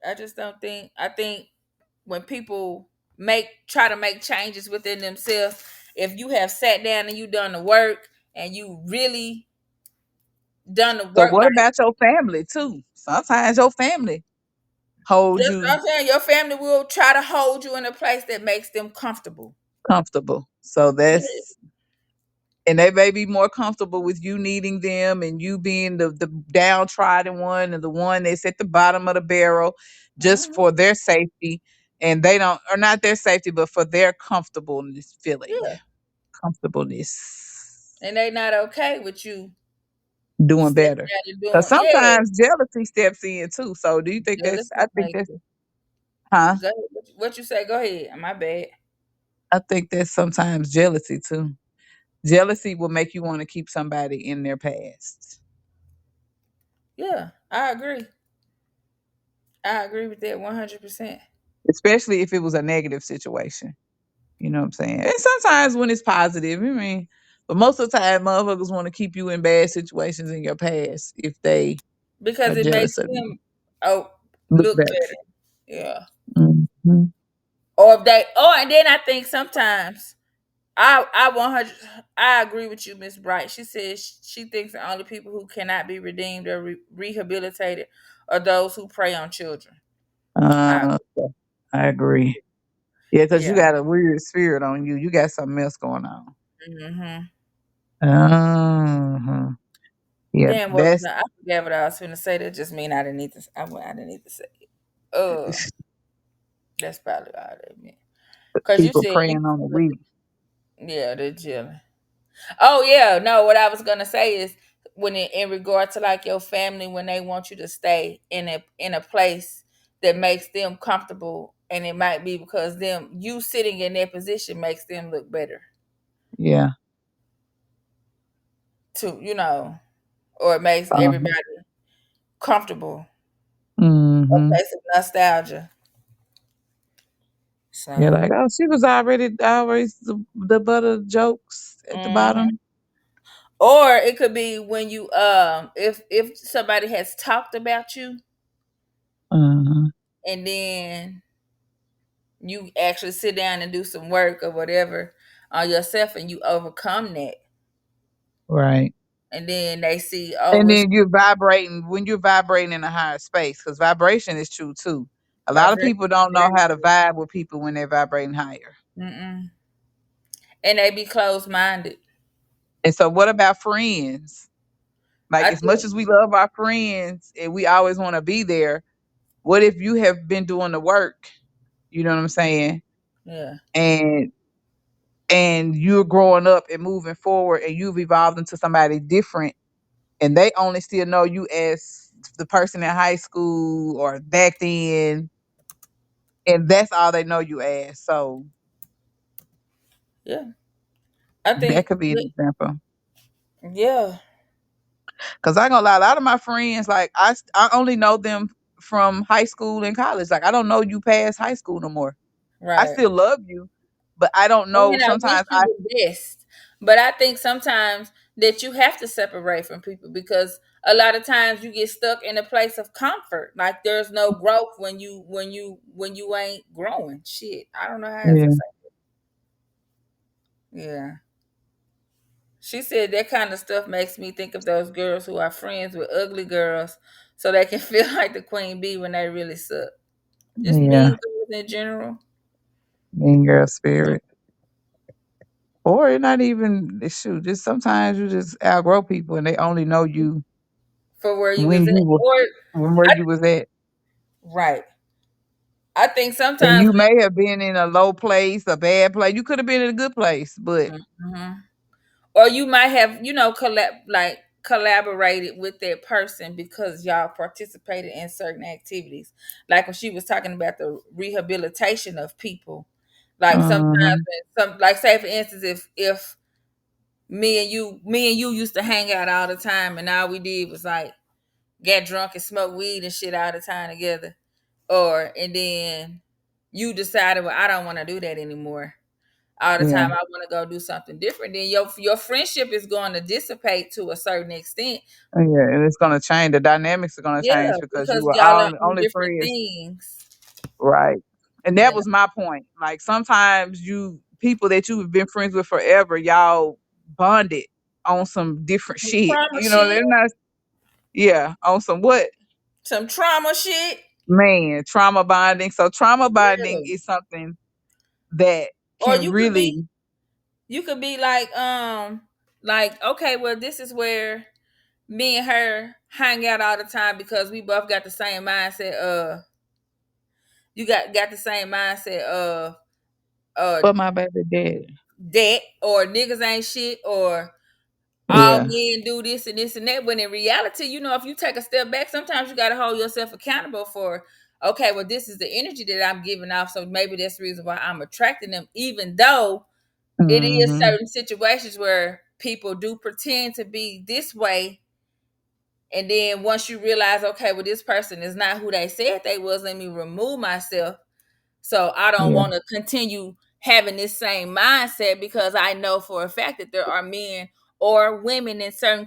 I just don't think. I think when people try to make changes within themselves, if you have sat down and you done the work and you really done the So work, what like about your family too? Sometimes your family hold just you I'm saying, your family will try to hold you in a place that makes them comfortable. comfortable. So Yeah. that's and they may be more comfortable with you needing them and you being the downtrodden one and the one that's at the bottom of the barrel just Mhm. for their safety. And they don't or not their safety, but for their comfortableness feeling. Yeah. Comfortableness. And they not okay with you Doing stepping better. out and Because doing, yeah. sometimes jealousy steps in too. So do you think that's Jealousy I think make that's it. huh? Go ahead. What you say? Go ahead. My bad. I think that's sometimes jealousy too. Jealousy will make you want to keep somebody in their past. Yeah, I agree. I agree with that 100%. Especially if it was a negative situation. You know what I'm saying? And sometimes when it's positive, I mean, but most of the time motherfuckers want to keep you in bad situations in your past if they Because are it makes jealous of you. them oh Look look better. better. Yeah. Mhm. Or if they and then I think sometimes I 100 I agree with you, Miss Bright. She says she thinks the only people who cannot be redeemed or rehabilitated are those who prey on children. I Uh, I agree. Yeah, because you Yeah. got a weird spirit on you. You got something else going on. Hmm. Uh-huh. Yeah, Damn, what was that's I forgot what I was going to say. That just mean I didn't need to. I didn't need to say it. That's probably all that meant. Cause you people said you, preying on the weak. yeah, they're chilling. Oh yeah, no. What I was gonna say is when in regard to like your family, when they want you to stay in a place that makes them comfortable, and it might be because them you sitting in their position makes them look better Yeah. too, or it makes Uh-huh. everybody comfortable. A Hmm. place of nostalgia. Yeah, So, like, oh, she was already always the butt of jokes at the mhm. bottom. Or it could be when you if somebody has talked about you Uh-huh. and then you actually sit down and do some work or whatever on yourself and you overcome that, Right. and then they see, oh, And it's then you're vibrating when you're vibrating in a higher space, because vibration is true too. A lot of vibration people is don't know very how to vibe with people when they're vibrating higher. true. Mm-mm. And they be closed minded. And so, what about friends? Like, I as much think, as we love our friends and we always want to be there, what if you have been doing the work? You know what I'm saying? yeah, And you're growing up and moving forward, and you've evolved into somebody different, and they only still know you as the person in high school or back then, and that's all they know you as. So yeah. I that think, could be an example. yeah, Cause I ain't gonna lie, a lot of my friends, like I only know them from high school and college. Like I don't know you past high school no more. I right. still love you, but I don't know. And I wish Sometimes you the best. But I think sometimes that you have to separate from people because a lot of times you get stuck in a place of comfort. Like there's no growth when you ain't growing. Shit. I don't know how else to yeah, say. Yeah. She said that kind of stuff makes me think of those girls who are friends with ugly girls so they can feel like the queen bee when they really suck. Just yeah, mean girls in general mean girl spirit. Or it not even shoot. Just sometimes you just outgrow people and they only know you for where you when was at. you were Or where I you was at. right. I think And sometimes you may have been in a low place, a bad place. You could have been in a good place, but Mhm. Or you might have, collaborated with that person because y'all participated in certain activities. Like when she was talking about the rehabilitation of people, Like sometimes, Mm-hmm. like say for instance, if me and you used to hang out all the time, and all we did was like get drunk and smoke weed and shit all the time together, or and then you decided, well, I don't want to do that anymore. All the Yeah. time, I want to go do something different. Then your friendship is going to dissipate to a certain extent. Yeah, and it's gonna change. The dynamics are gonna Yeah, change because you because were y'all are all on only different friends, things. right? And that Yeah, was my point. Like sometimes you people that you've been friends with forever, y'all bonded on some different some shit. trauma You know, shit, they're not. Yeah, on some what? some trauma shit. Man, trauma bonding. So trauma bonding Yeah. is something that Or can really. you could be like okay, well, this is where me and her hang out all the time because we both got the same mindset. You got the same mindset of uh But my baby dad. debt, or niggas ain't shit, or all Yeah. men do this and this and that. When in reality, if you take a step back, sometimes you got to hold yourself accountable for, okay, well, this is the energy that I'm giving off. So maybe that's the reason why I'm attracting them, even though it is Mm-hmm. certain situations where people do pretend to be this way. And then once you realize, okay, well, this person is not who they said they was, let me remove myself. So I don't Yeah. want to continue having this same mindset, because I know for a fact that there are men or women in certain,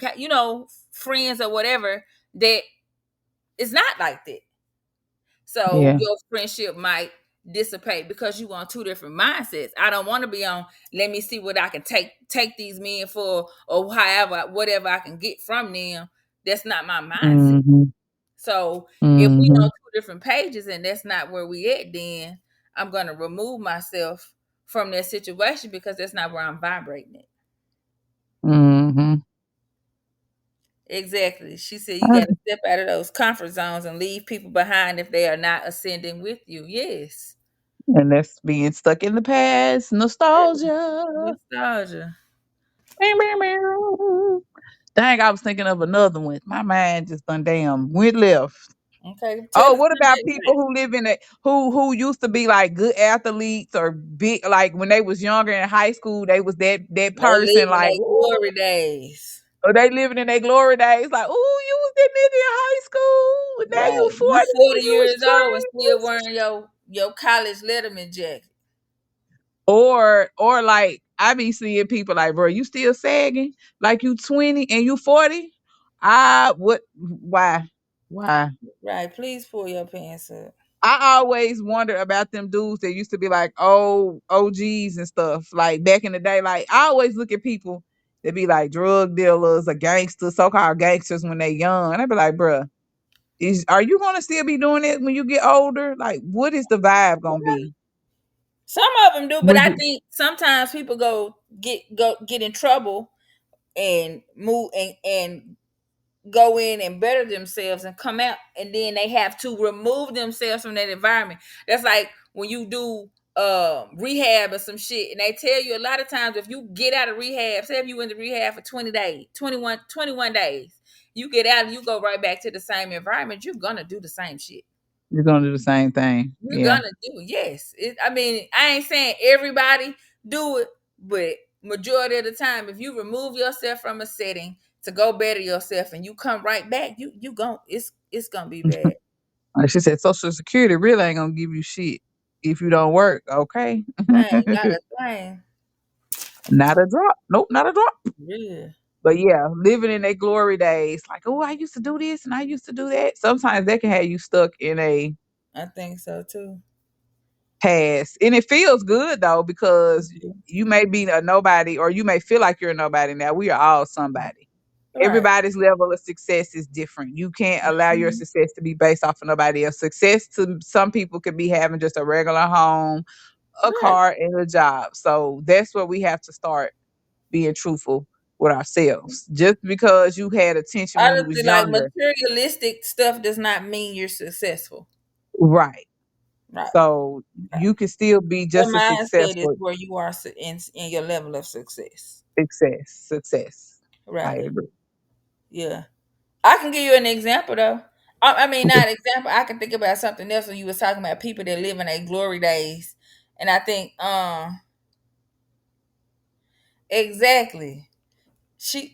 friends or whatever, that is not like that. So Yeah. your friendship might dissipate because you on two different mindsets. I don't want to be on, let me see what I can take these men for, or however, whatever I can get from them. That's not my mindset. Mm-hmm. So if we Mm-hmm. on two different pages and that's not where we at, then I'm gonna remove myself from that situation because that's not where I'm vibrating at. Mm-hmm. Exactly. She said you gotta step out of those comfort zones and leave people behind if they are not ascending with you. Yes. And that's being stuck in the past. Yeah. Nostalgia. Nostalgia. Meow, meow, meow. Dang, I was thinking of another one. My mind just done damn went left. Okay. Oh, Tell us what when about they people went. who live in a who used to be like good athletes or big like when they was younger in high school, they was that They person leaving like their ooh, glory days. or they living in their glory days, like, ooh, you was that nigga in high school, and now you Right. You 40, 40 you was years old and still changed. wearing your college letterman jacket. Or like I be seeing people like, bro, you still sagging like you 20 and you 40. What why? Right. Please pull your pants up. I always wonder about them dudes that used to be like old OGs and stuff, like back in the day. Like I always look at people that be like drug dealers or gangsters, so-called gangsters when they young. I be like, bruh, are you gonna still be doing it when you get older? Like, what is the vibe gonna be Some of them do, but when I you? think sometimes people go get in trouble and move and go in and better themselves and come out, and then they have to remove themselves from that environment. That's like when you do rehab or some shit, and they tell you a lot of times, if you get out of rehab, say if you went to rehab for 20 days, 21 days, you get out and you go right back to the same environment, you're gonna do the same shit. You're gonna do the same thing. You're Yeah. gonna do it. Yes. I mean, I ain't saying everybody do it, but majority of the time, if you remove yourself from a setting to go better yourself and you come right back, you gon' it's gonna be bad. Like she said, Social Security really ain't gonna give you shit if you don't work. Okay. Dang, not a thing. Not a drop. Nope, not a drop. Yeah, But yeah, living in their glory days, like, oh, I used to do this and I used to do that. Sometimes that can have you stuck in a I think so too. past. And it feels good though, because you may be a nobody or you may feel like you're a nobody now. We are all somebody. Right. Everybody's level of success is different. You can't allow your Mhm. success to be based off of nobody else. Success to some people could be having just a regular home, a Right. car, and a job. So that's where we have to start being truthful with ourselves. Just because you had attention when you was Honestly, like younger, materialistic stuff does not mean you're successful. right? Right. So Right. you can still be Your just as mindset is successful. where you are in your level of success. Success. I Right. agree. Yeah. I can give you an example though. I mean, not an example. I can think about something else when you was talking about people that live in their glory days, And I think exactly.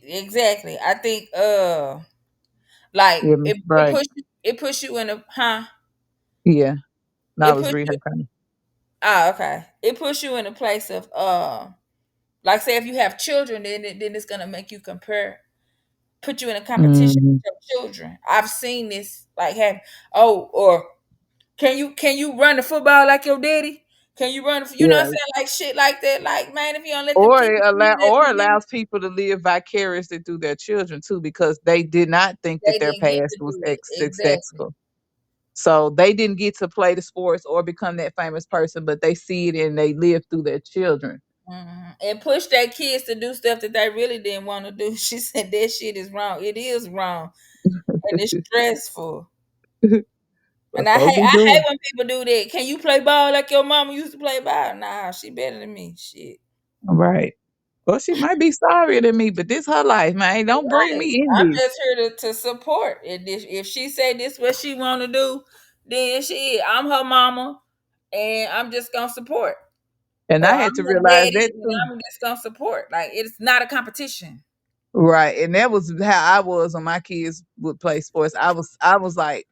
Exactly. I think like Yeah, it right. push you in a huh? Yeah. No, I It was push reading you her comment. okay. It push you in a place of like say if you have children, then it's gonna make you compare, put you in a competition Hmm. with your children. I've seen this like have oh or can you run the football like your daddy? Can you run? You know what I'm Yeah. saying? Like shit like that. Like man, if you don't let them Or keep it it allow or then allows people to live vicariously through their children too, because they did not think that they their didn't get past to was do it exactly. successful. So they didn't get to play the sports or become that famous person, but they see it and they live through their children. And push their kids to do stuff that they really didn't want to do. She said that shit is wrong. It is wrong, and it's stressful. But And I folks hate be I hate doing when people do that. Can you play ball like your mama used to play ball? Nah, she better than me. Shit. right. Well, she might be sorrier than me, but this her life, man. Don't bring Right. me in I'm this. just here to support. And if she say this what she want to do, then I'm her mama, and I'm just gonna support. And Or I I'm had to her realize daddy, that and too. I'm just gonna support. Like it's not a competition. Right. And that was how I was when my kids would play sports. I was like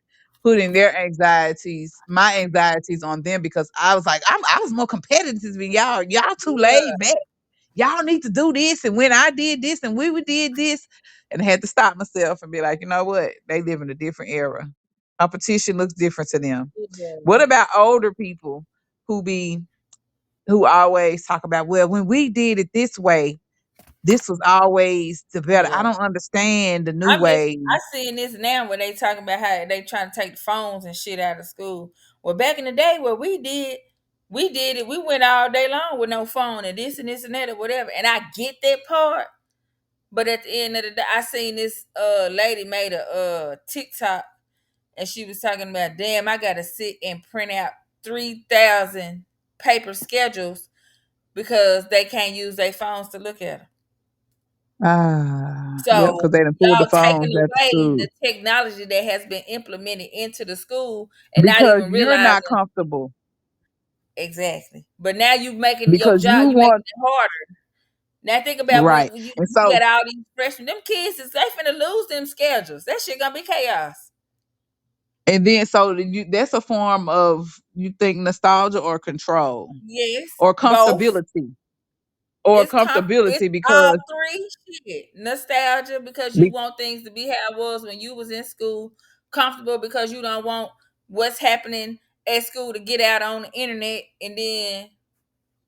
putting their anxieties, my anxieties on them, because I was like, I was more competitive than y'all. Y'all too laid Yeah. back. Y'all need to do this. And when I did this and we did this, and I had to stop myself and be like, you know what? They live in a different era. Competition looks different to them. Yeah. What about older people who be who always talk about, well, when we did it this way, this was always the better. I Yeah. don't understand the new way. I seeing this now where they talking about how they trying to take the phones and shit out of school. Well, back in the day, what we did it. We went all day long with no phone and this and that or whatever. And I get that part, but at the end of the day, I seen this lady made a TikTok, and she was talking about, damn, I gotta sit and print out 3,000 paper schedules because they can't use their phones to look at them. Yep, because So they done pulled the y'all taking phones at the away school the technology that has been implemented into the school and not because even you're not realizing comfortable. exactly. But now you making your Because job, you you making want it harder. Now think about right, when and you so got all these freshmen, them kids is they finna lose them schedules. That shit gonna be chaos. and then so that's a form of, you think, nostalgia or control Yes, or both. comfortability or It's comfortability all because three shit. Nostalgia because you be- want things to be how it was when you was in school. Comfortable because you don't want what's happening at school to get out on the internet. And then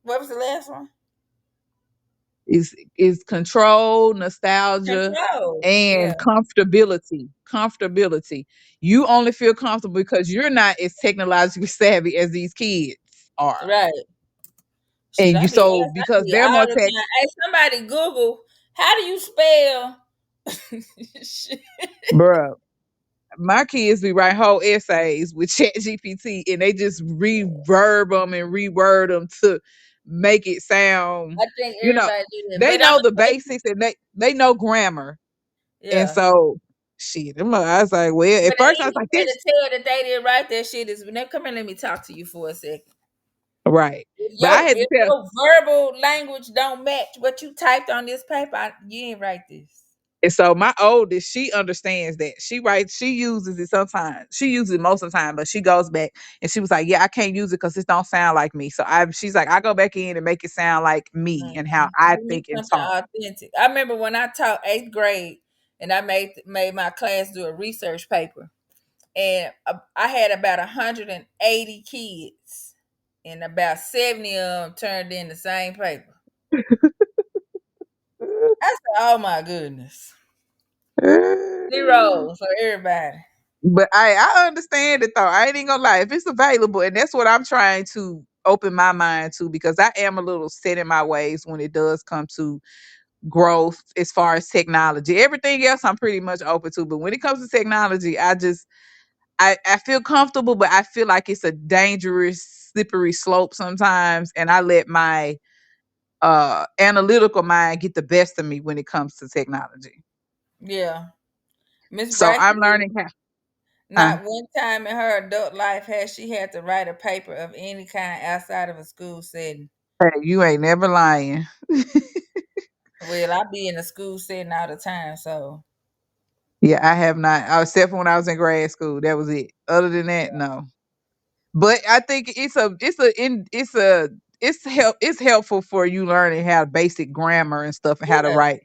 what was the last one? is control, nostalgia, Control. Yeah. and comfortability. You only feel comfortable because you're not as technologically savvy as these kids are. Right. Shit, And I you be so asked, I because see it they're more all the tech, time. Hey, somebody Google how do you spell shit. bruh. My kids be writing whole essays with Chat GPT, and they just reverb them and reword them to make it sound, I think you know, everybody do that. they But I'm know gonna the tell you, basics and they know grammar. And yeah. so shit, I was like, well, But at the first I was like, easiest way this to tell that they didn't write that shit is when they come in. Let me talk to you for a second. right. If But I your had to if tell your verbal language don't match what you typed on this paper, you ain't write this. and so my oldest, she understands that. She uses it sometimes. She uses it most of the time, but she goes back and she was like, yeah, I can't use it because it don't sound like me. So she's like, I go back in and make it sound like me and how I Give me think and something talk. authentic. I remember when I taught eighth grade, and I made my class do a research paper, and I had about 180 kids, and about 70 of them turned in the same paper. I said, "Oh my goodness, zero for everybody." But I understand it though. I ain't even gonna lie. If it's available, and that's what I'm trying to open my mind to, because I am a little set in my ways when it does come to growth as far as technology. Everything else I'm pretty much open to. But when it comes to technology, I feel comfortable, but I feel like it's a dangerous, slippery slope sometimes. And I let my analytical mind get the best of me when it comes to technology. Yeah, Miss So Bryce I'm said, learning how. Huh? Not one time in her adult life has she had to write a paper of any kind outside of a school setting. Hey, you ain't never lying. Well, I be in a school setting all the time, so Yeah, I have not. Except for when I was in grad school. That was it. Other than that, no. But I think it's helpful for you learning how basic grammar and stuff and how to yeah. write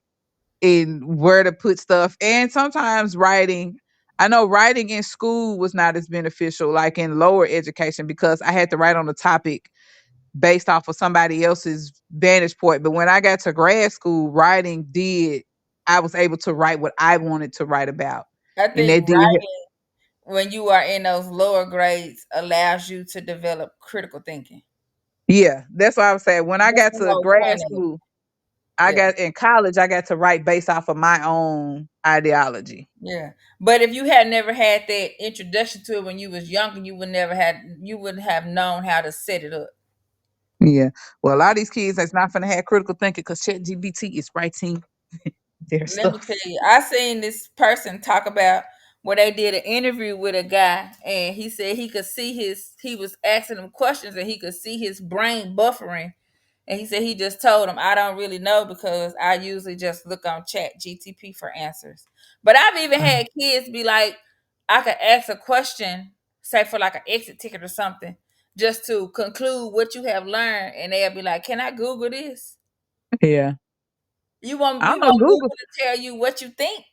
and where to put stuff. And sometimes writing, I know writing in school was not as beneficial, like in lower education, because I had to write on the topic based off of somebody else's vantage point. But when I got to grad school, I was able to write what I wanted to write about. I And think that did, writing when you are in those lower grades allows you to develop critical thinking. yeah, that's what I was saying. When I That's got the to whole grad point of it. school, I Yeah. got in college, I got to write based off of my own ideology. Yeah. But if you had never had that introduction to it when you was younger, you wouldn't have known how to set it up. Yeah. Well, a lot of these kids that's not finna have critical thinking because ChatGPT is writing their Let me tell stuff. you, I seen this person talk about where they did an interview with a guy, and he said he could see he was asking him questions, and he could see his brain buffering. And he said he just told him, I don't really know because I usually just look on Chat GTP for answers. But I've even had kids be like, I could ask a question, say for like an exit ticket or something, just to conclude what you have learned, and they'll be like, can I Google this? Yeah. I You don't know. want Google Google to tell you what you think?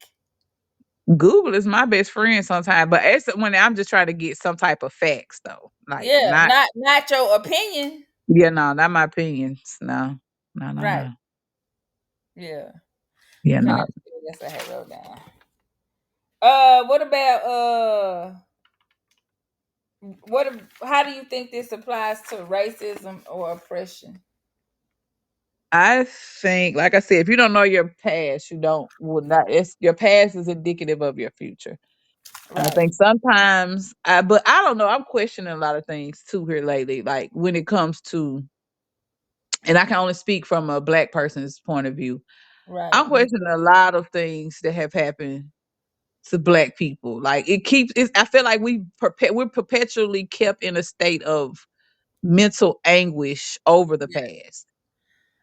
Google is my best friend sometimes, but it's when I'm just trying to get some type of facts though. Like Yeah, not not your opinion. yeah, no, not my opinions. No. No, no, Right. no. Yeah. Yeah, Okay, no. let's see what else I had wrote down. What about how do you think this applies to racism or oppression? I think, like I said, if you don't know your past, you don't would not it's your past is indicative of your future. And I Right. think sometimes but I don't know, I'm questioning a lot of things too here lately. Like when it comes to and I can only speak from a black person's point of view. Right. I'm Me questioning too. a lot of things that have happened to black people. Like I feel like we're perpetually kept in a state of mental anguish over the Yeah. past.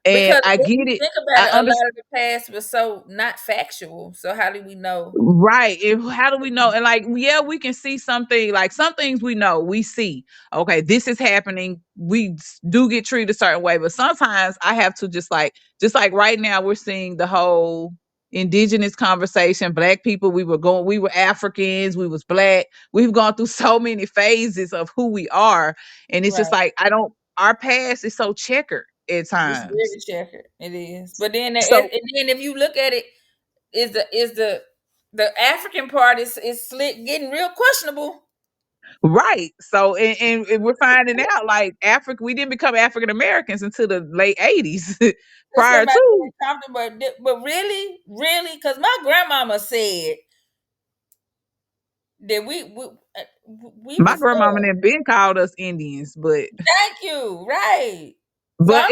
And Because I if get you it. think about I it, a understand. lot of the past was so not factual. So how do we know? Right. And how do we know? And like, yeah, we can see something like some things we know, we see, okay, this is happening. Do get treated a certain way. But sometimes I have to just like right now, we're seeing the whole indigenous conversation. Black people, we were Africans, we was black. We've gone through so many phases of who we are. And it's just Right. like, our past is so checkered at It's times. very checkered. It is. But then So and then if you look at it, is the African part is slick getting real questionable. right. So and we're finding out like Africa we didn't become African Americans until the late 80s That's prior somebody to comfortable, but really, because my grandmama said that we my was grandmama and been called us Indians, thank you, right. So I'm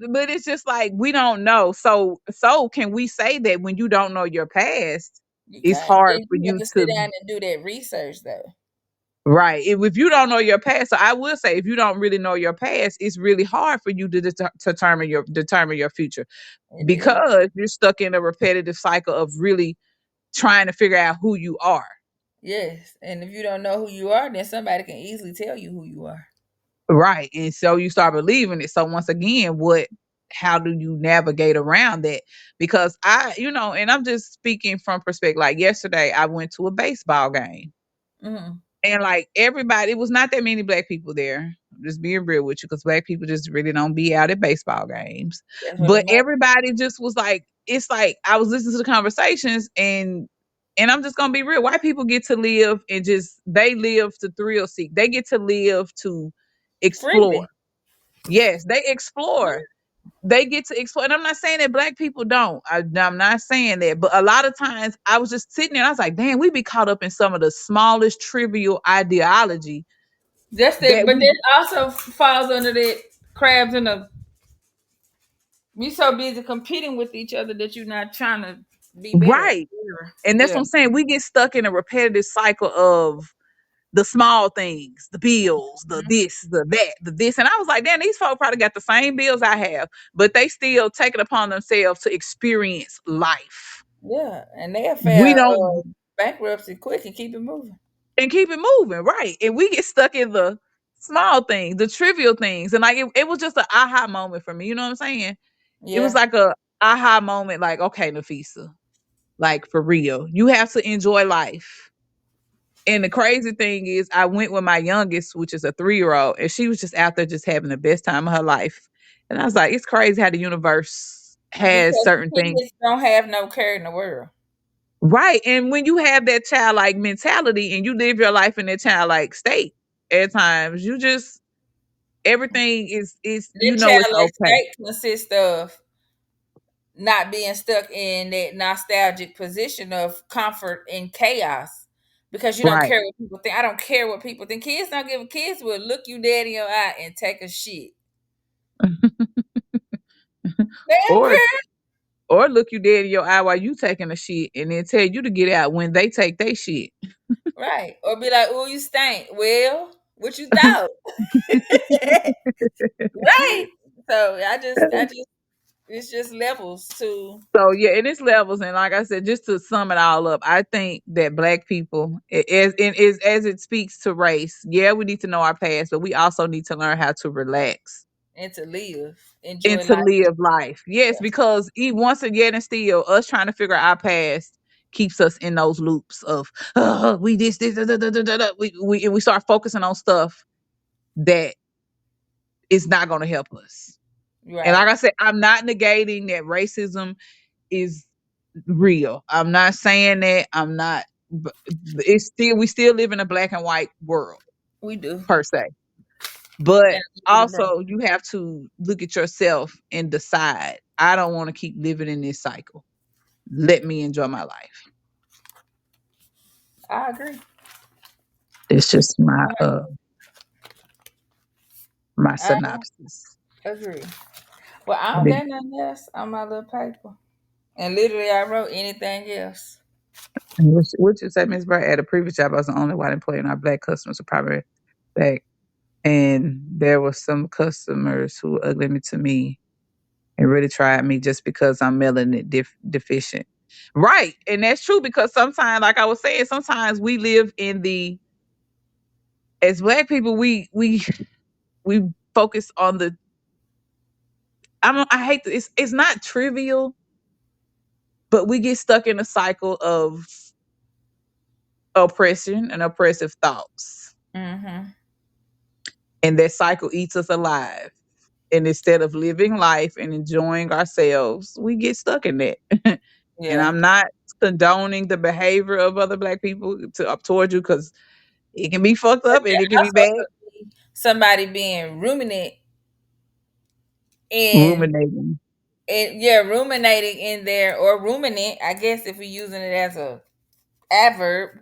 but it's just like we don't know. So can we say that when you don't know your past, you it's can't. hard Then for you have you to sit to down and do that research though. right. If you don't know your past, so I will say if you don't really know your past, it's really hard for you to determine your future It is. because you're stuck in a repetitive cycle of really trying to figure out who you are. Yes. And if you don't know who you are, then somebody can easily tell you who you are. Right. And so you start believing it. So once again, how do you navigate around that? Because and I'm just speaking from perspective. Like yesterday, I went to a baseball game. Hmm. And like everybody, it was not that many black people there. I'm just being real with you, because black people just really don't be out at baseball games. That's what it But might. everybody just was like, it's like I was listening to the conversations and I'm just gonna be real. White people get to live and just they live to thrill seek. They get to live to explore. Freely. Yes, they explore. They get to explore. And I'm not saying that black people don't. I'm not saying that. But a lot of times I was just sitting there and I was like, damn, we be caught up in some of the smallest trivial ideology That's that, that but we that also falls under that crabs in a. We so busy competing with each other that you're not trying to. be better. Right. And that's Yeah. what I'm saying. We get stuck in a repetitive cycle of the small things, the bills, the Mhm. this, the that, the this. And I was like, damn, these folks probably got the same bills I have, but they still take it upon themselves to experience life. Yeah. And they'll We fail don't bankruptcy quick and keep it moving. and keep it moving, right? And we get stuck in the small things, the trivial things. And like it was just an aha moment for me. You know what I'm saying? It was Yeah. like a aha moment, like, okay, Nafisa, like for real. You have to enjoy life. And the crazy thing is, I went with my youngest, which is a 3-year-old, and she was just out there just having the best time of her life. And I was like, it's crazy how the universe has Because certain things. kids don't have no care in the world. Right. And when you have that childlike mentality and you live your life in that childlike state, at times you just everything is Their it's childlike okay. state consists of not being stuck in that nostalgic position of comfort in chaos because you don't Right. care what people think. I don't care what people think. Kids don't give a kids will look you dead in your eye and take a shit. They don't or care. or look you dead in your eye while you taking a shit and then tell you to get out when they take their shit. Right. Or be like, oh, you stink. Well, what you thought? Right. So I just it's just levels to So yeah, and it's levels, and like I said, just to sum it all up, I think that Black people, as it speaks to race, yeah, we need to know our past, but we also need to learn how to relax and to live. and Enjoy to life. live life. Yes, Yeah. because once again and still, us trying to figure out our past keeps us in those loops of we this da, da, da, da, da, da." We start focusing on stuff that is not going to help us. And like Right. I said, I'm not negating that racism is real. I'm not saying that. I'm not. It's still we still live in a black and white world We do. per se. But And a little bit of also, you have to look at yourself and decide. I don't want to keep living in this cycle. Let me enjoy my life. I agree. It's just my I synopsis. agree. Well, I And don't then- got nothing else on my little paper. And literally, I wrote anything else. and what you say, Miss Bright? At a previous job, I was the only white employee, and our black customers were probably back. And there were some customers who were ugly to me and really tried me just because I'm melanin deficient. Right. And that's true because sometimes, like I was saying, sometimes we live in the as black people, we focus on the I hate it's not trivial, but we get stuck in a cycle of oppression and oppressive thoughts. Mm-hmm. And that cycle eats us alive. And instead of living life and enjoying ourselves, we get stuck in that. And Yeah. I'm not condoning the behavior of other black people to up towards you because it can be fucked But up and it then can be also bad. could be somebody being ruminant in, Ruminating. yeah, ruminating in there or ruminant, I guess if we're using it as a adverb,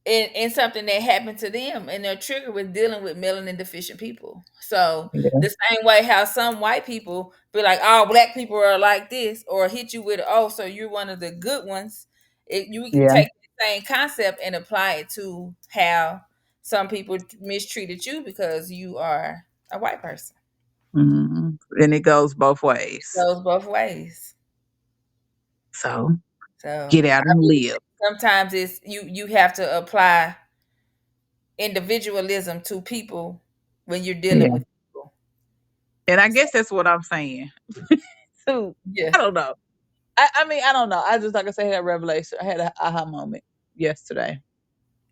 in something that happened to them and their trigger was dealing with melanin deficient people. So Yeah. the same way how some white people be like, "Oh, black people are like this," or hit you with, "Oh, so you're one of the good ones." We can Yeah. take the same concept and apply it to how some people mistreated you because you are a white person. And it goes both ways. Goes both ways. So So get out I and really live. think sometimes it's you have to apply individualism to people when you're dealing Yeah. with people. And I So, guess that's what I'm saying. So yeah, I don't know. I mean, I don't know. I just like I said, I had a revelation. I had an aha moment yesterday.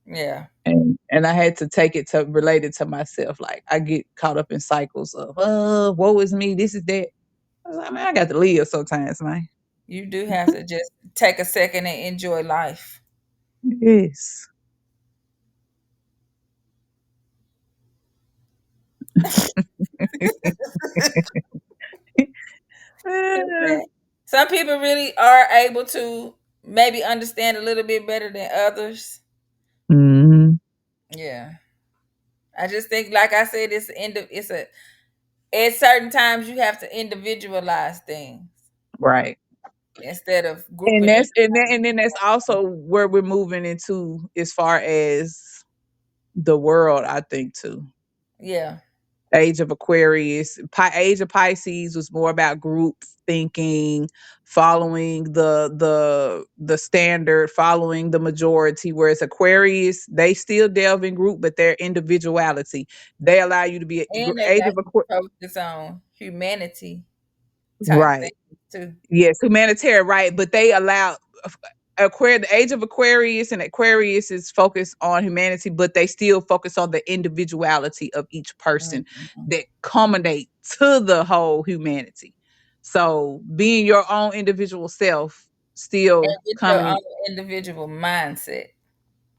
yeah, And I had to take it to relate it to myself. Like I get caught up in cycles of woe is me, this is that. I was like, man, I got to live sometimes, man. you do have to just take a second and enjoy life. Yes. Okay. Some people really are able to maybe understand a little bit better than others. Mhm. Yeah, I just think, like I said, it's a at certain times you have to individualize things. Right. instead of And grouping that's everybody. and then that's also where we're moving into as far as the world, I think too. Yeah. Age of Aquarius, Age of Pisces was more about group thinking, following the standard, following the majority. Whereas Aquarius, they still delve in group, but their individuality, they allow you to be And they Age like of to Aquarius. focus on humanity type Right. things too. Yes, humanitarian, right? But they allow the age of Aquarius, and Aquarius is focused on humanity, but they still focus on the individuality of each person Mhm. that culminate to the whole humanity. So being your own individual self And still with your coming own individual mindset.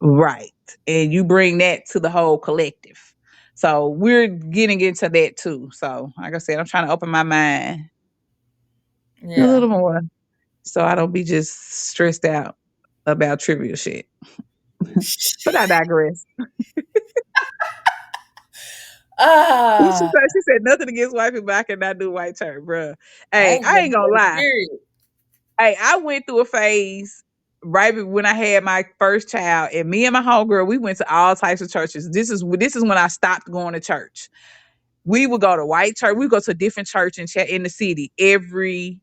right. And you bring that to the whole collective. So we're getting into that too. So like I said, I'm trying to open my mind a Yeah. little more so I don't be just stressed out about trivial shit. But I digress. What she Ah, said? She said nothing against white people. I cannot do white church, bruh. I Hey, ain't I gonna ain't do gonna it, lie. period. Hey, I went through a phase when I had my first child, and me and my homegirl, we went to all types of churches. This is when I stopped going to church. We would go to white church. We would go to a different church in the city every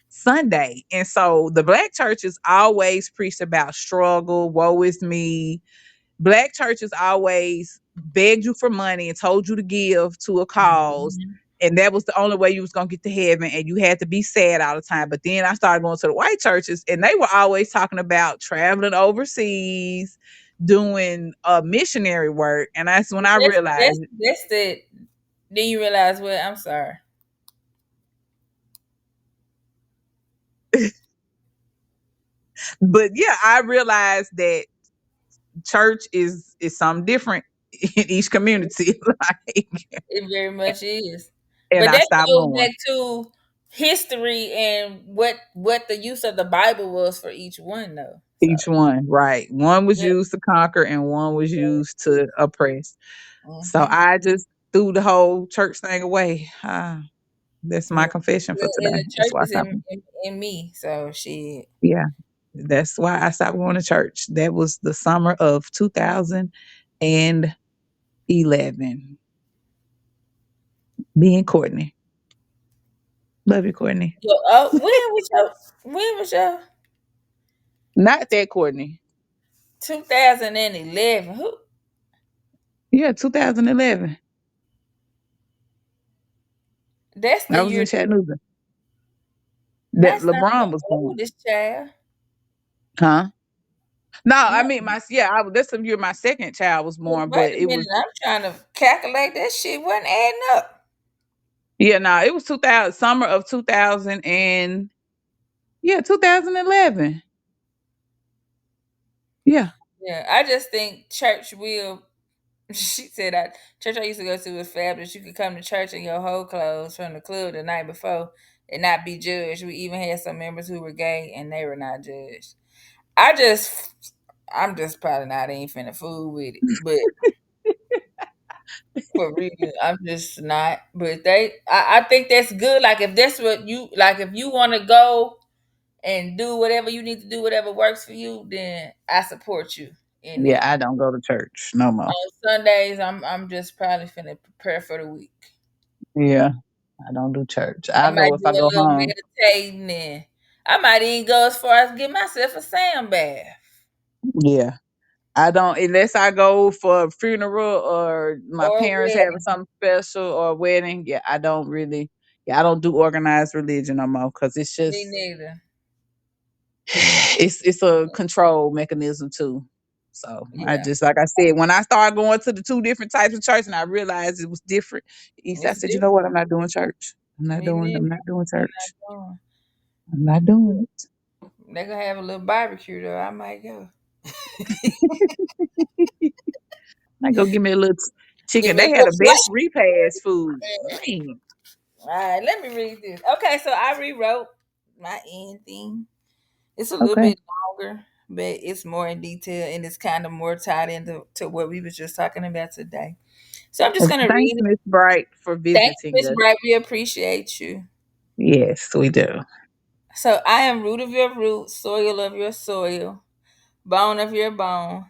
Sunday. And so the black churches always preached about struggle, woe is me. Black churches always begged you for money and told you to give to a cause. Mhm. And that was the only way you was gonna get to heaven, and you had to be sad all the time. But then I started going to the white churches, and they were always talking about traveling overseas, doing missionary work. And that's when I That's realized, that's the. Then you realize what? I'm sorry. but yeah, I realized that church is something different in each community. Like, It very much is. and But I that stopped goes going back to history and what the use of the Bible was for each one, though. So each one, right? One was yeah. used to conquer, and one was used to oppress. So Mm-hmm. I just threw the whole church thing away. That's my Yeah. confession for And today. the That's church why I is stopped. in me. So she. Yeah, that's why I stopped going to church. That was the summer of 2011. Me and Courtney, love you, Courtney. When was your Not that Courtney. 2011? Who? Yeah, 2011. That's the I was year. in Chattanooga. That That's not the LeBron was born. oldest child. Huh? No, I No. mean that's the year my second child was born, Wait but a it was minute. I'm trying to calculate that shit. Wasn't adding up. yeah, no, it was 2000 summer of 2000 and yeah, 2011. Yeah. Yeah, I just think church will. She said, "I church I used to go to was fabulous. You could come to church in your whole clothes from the club the night before and not be judged. We even had some members who were gay and they were not judged. I just, I'm just probably not ain't finna fool with it, but for real, I'm just not. But I think that's good. Like if that's what you like, if you want to go and do whatever you need to do, whatever works for you, then I support you in Yeah, that. I don't go to church no more. On Sundays, I'm just probably finna prepare for the week. Yeah, I don't do church. I I go might if do I a go little home. meditating and I might even go as far as get myself a sand bath Yeah. I don't unless I go for a funeral or my or a parents having wedding. something special or a wedding. Yeah, I don't really yeah, I don't do organized religion no more because it's Me just neither. it's a control mechanism too. So I Yeah, just like I said, when I started going to the two different types of church and I realized it was different, I it's said, you know what, different. I'm not doing church. Me I'm neither. not doing I'm church. not going. I'm not doing it. They gonna have a little barbecue though. I might go. I go give me a little Give chicken. me a They had little the best flight. repast food. Man. All right, let me read this. Okay, so I rewrote my end thing. It's a little Okay. bit longer, but it's more in detail and it's kind of more tied into to what we was just talking about today. So I'm just Well, gonna thanks, read it. Miss Bright, for Thanks, visiting Miss us. Bright. We appreciate you. Yes, we do. So I am root of your root, soil of your soil, bone of your bone,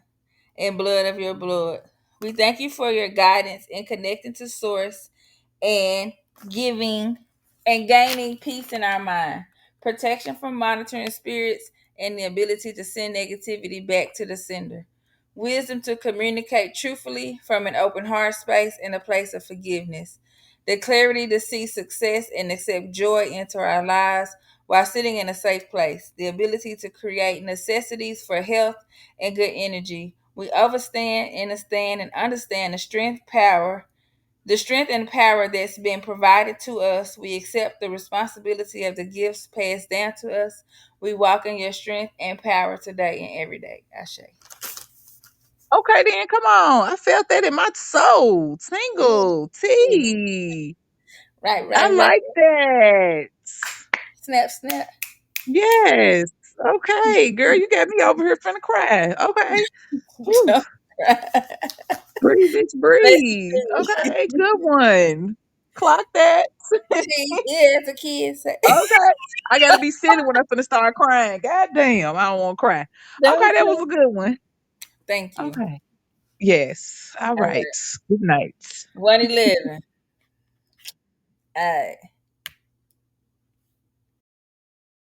and blood of your blood. We thank you for your guidance in connecting to source and giving and gaining peace in our mind, protection from monitoring spirits, and the ability to send negativity back to the sender. Wisdom to communicate truthfully from an open heart space and a place of forgiveness. The clarity to see success and accept joy into our lives while sitting in a safe place. The ability to create necessities for health and good energy. We understand, and understand the strength and power that's been provided to us. We accept the responsibility of the gifts passed down to us. We walk in your strength and power today and every day. Ashe. Okay, then come on. I felt that in my soul. Tingle, Yeah. T. Right, I right, right. like that. Snap, snap. Yes. Okay, girl, you got me over here finna cry. Okay. Whew. Don't cry. Breathe, bitch, Let's breathe. see. Okay, good one. Clock that. Yeah, as a kid say. Okay. I gotta be silly when I'm finna start crying. God damn, I don't want to cry. Okay, Don't that was cry. a good one. Thank you. Okay. Yes. All All right. right. Good night. 111. All right.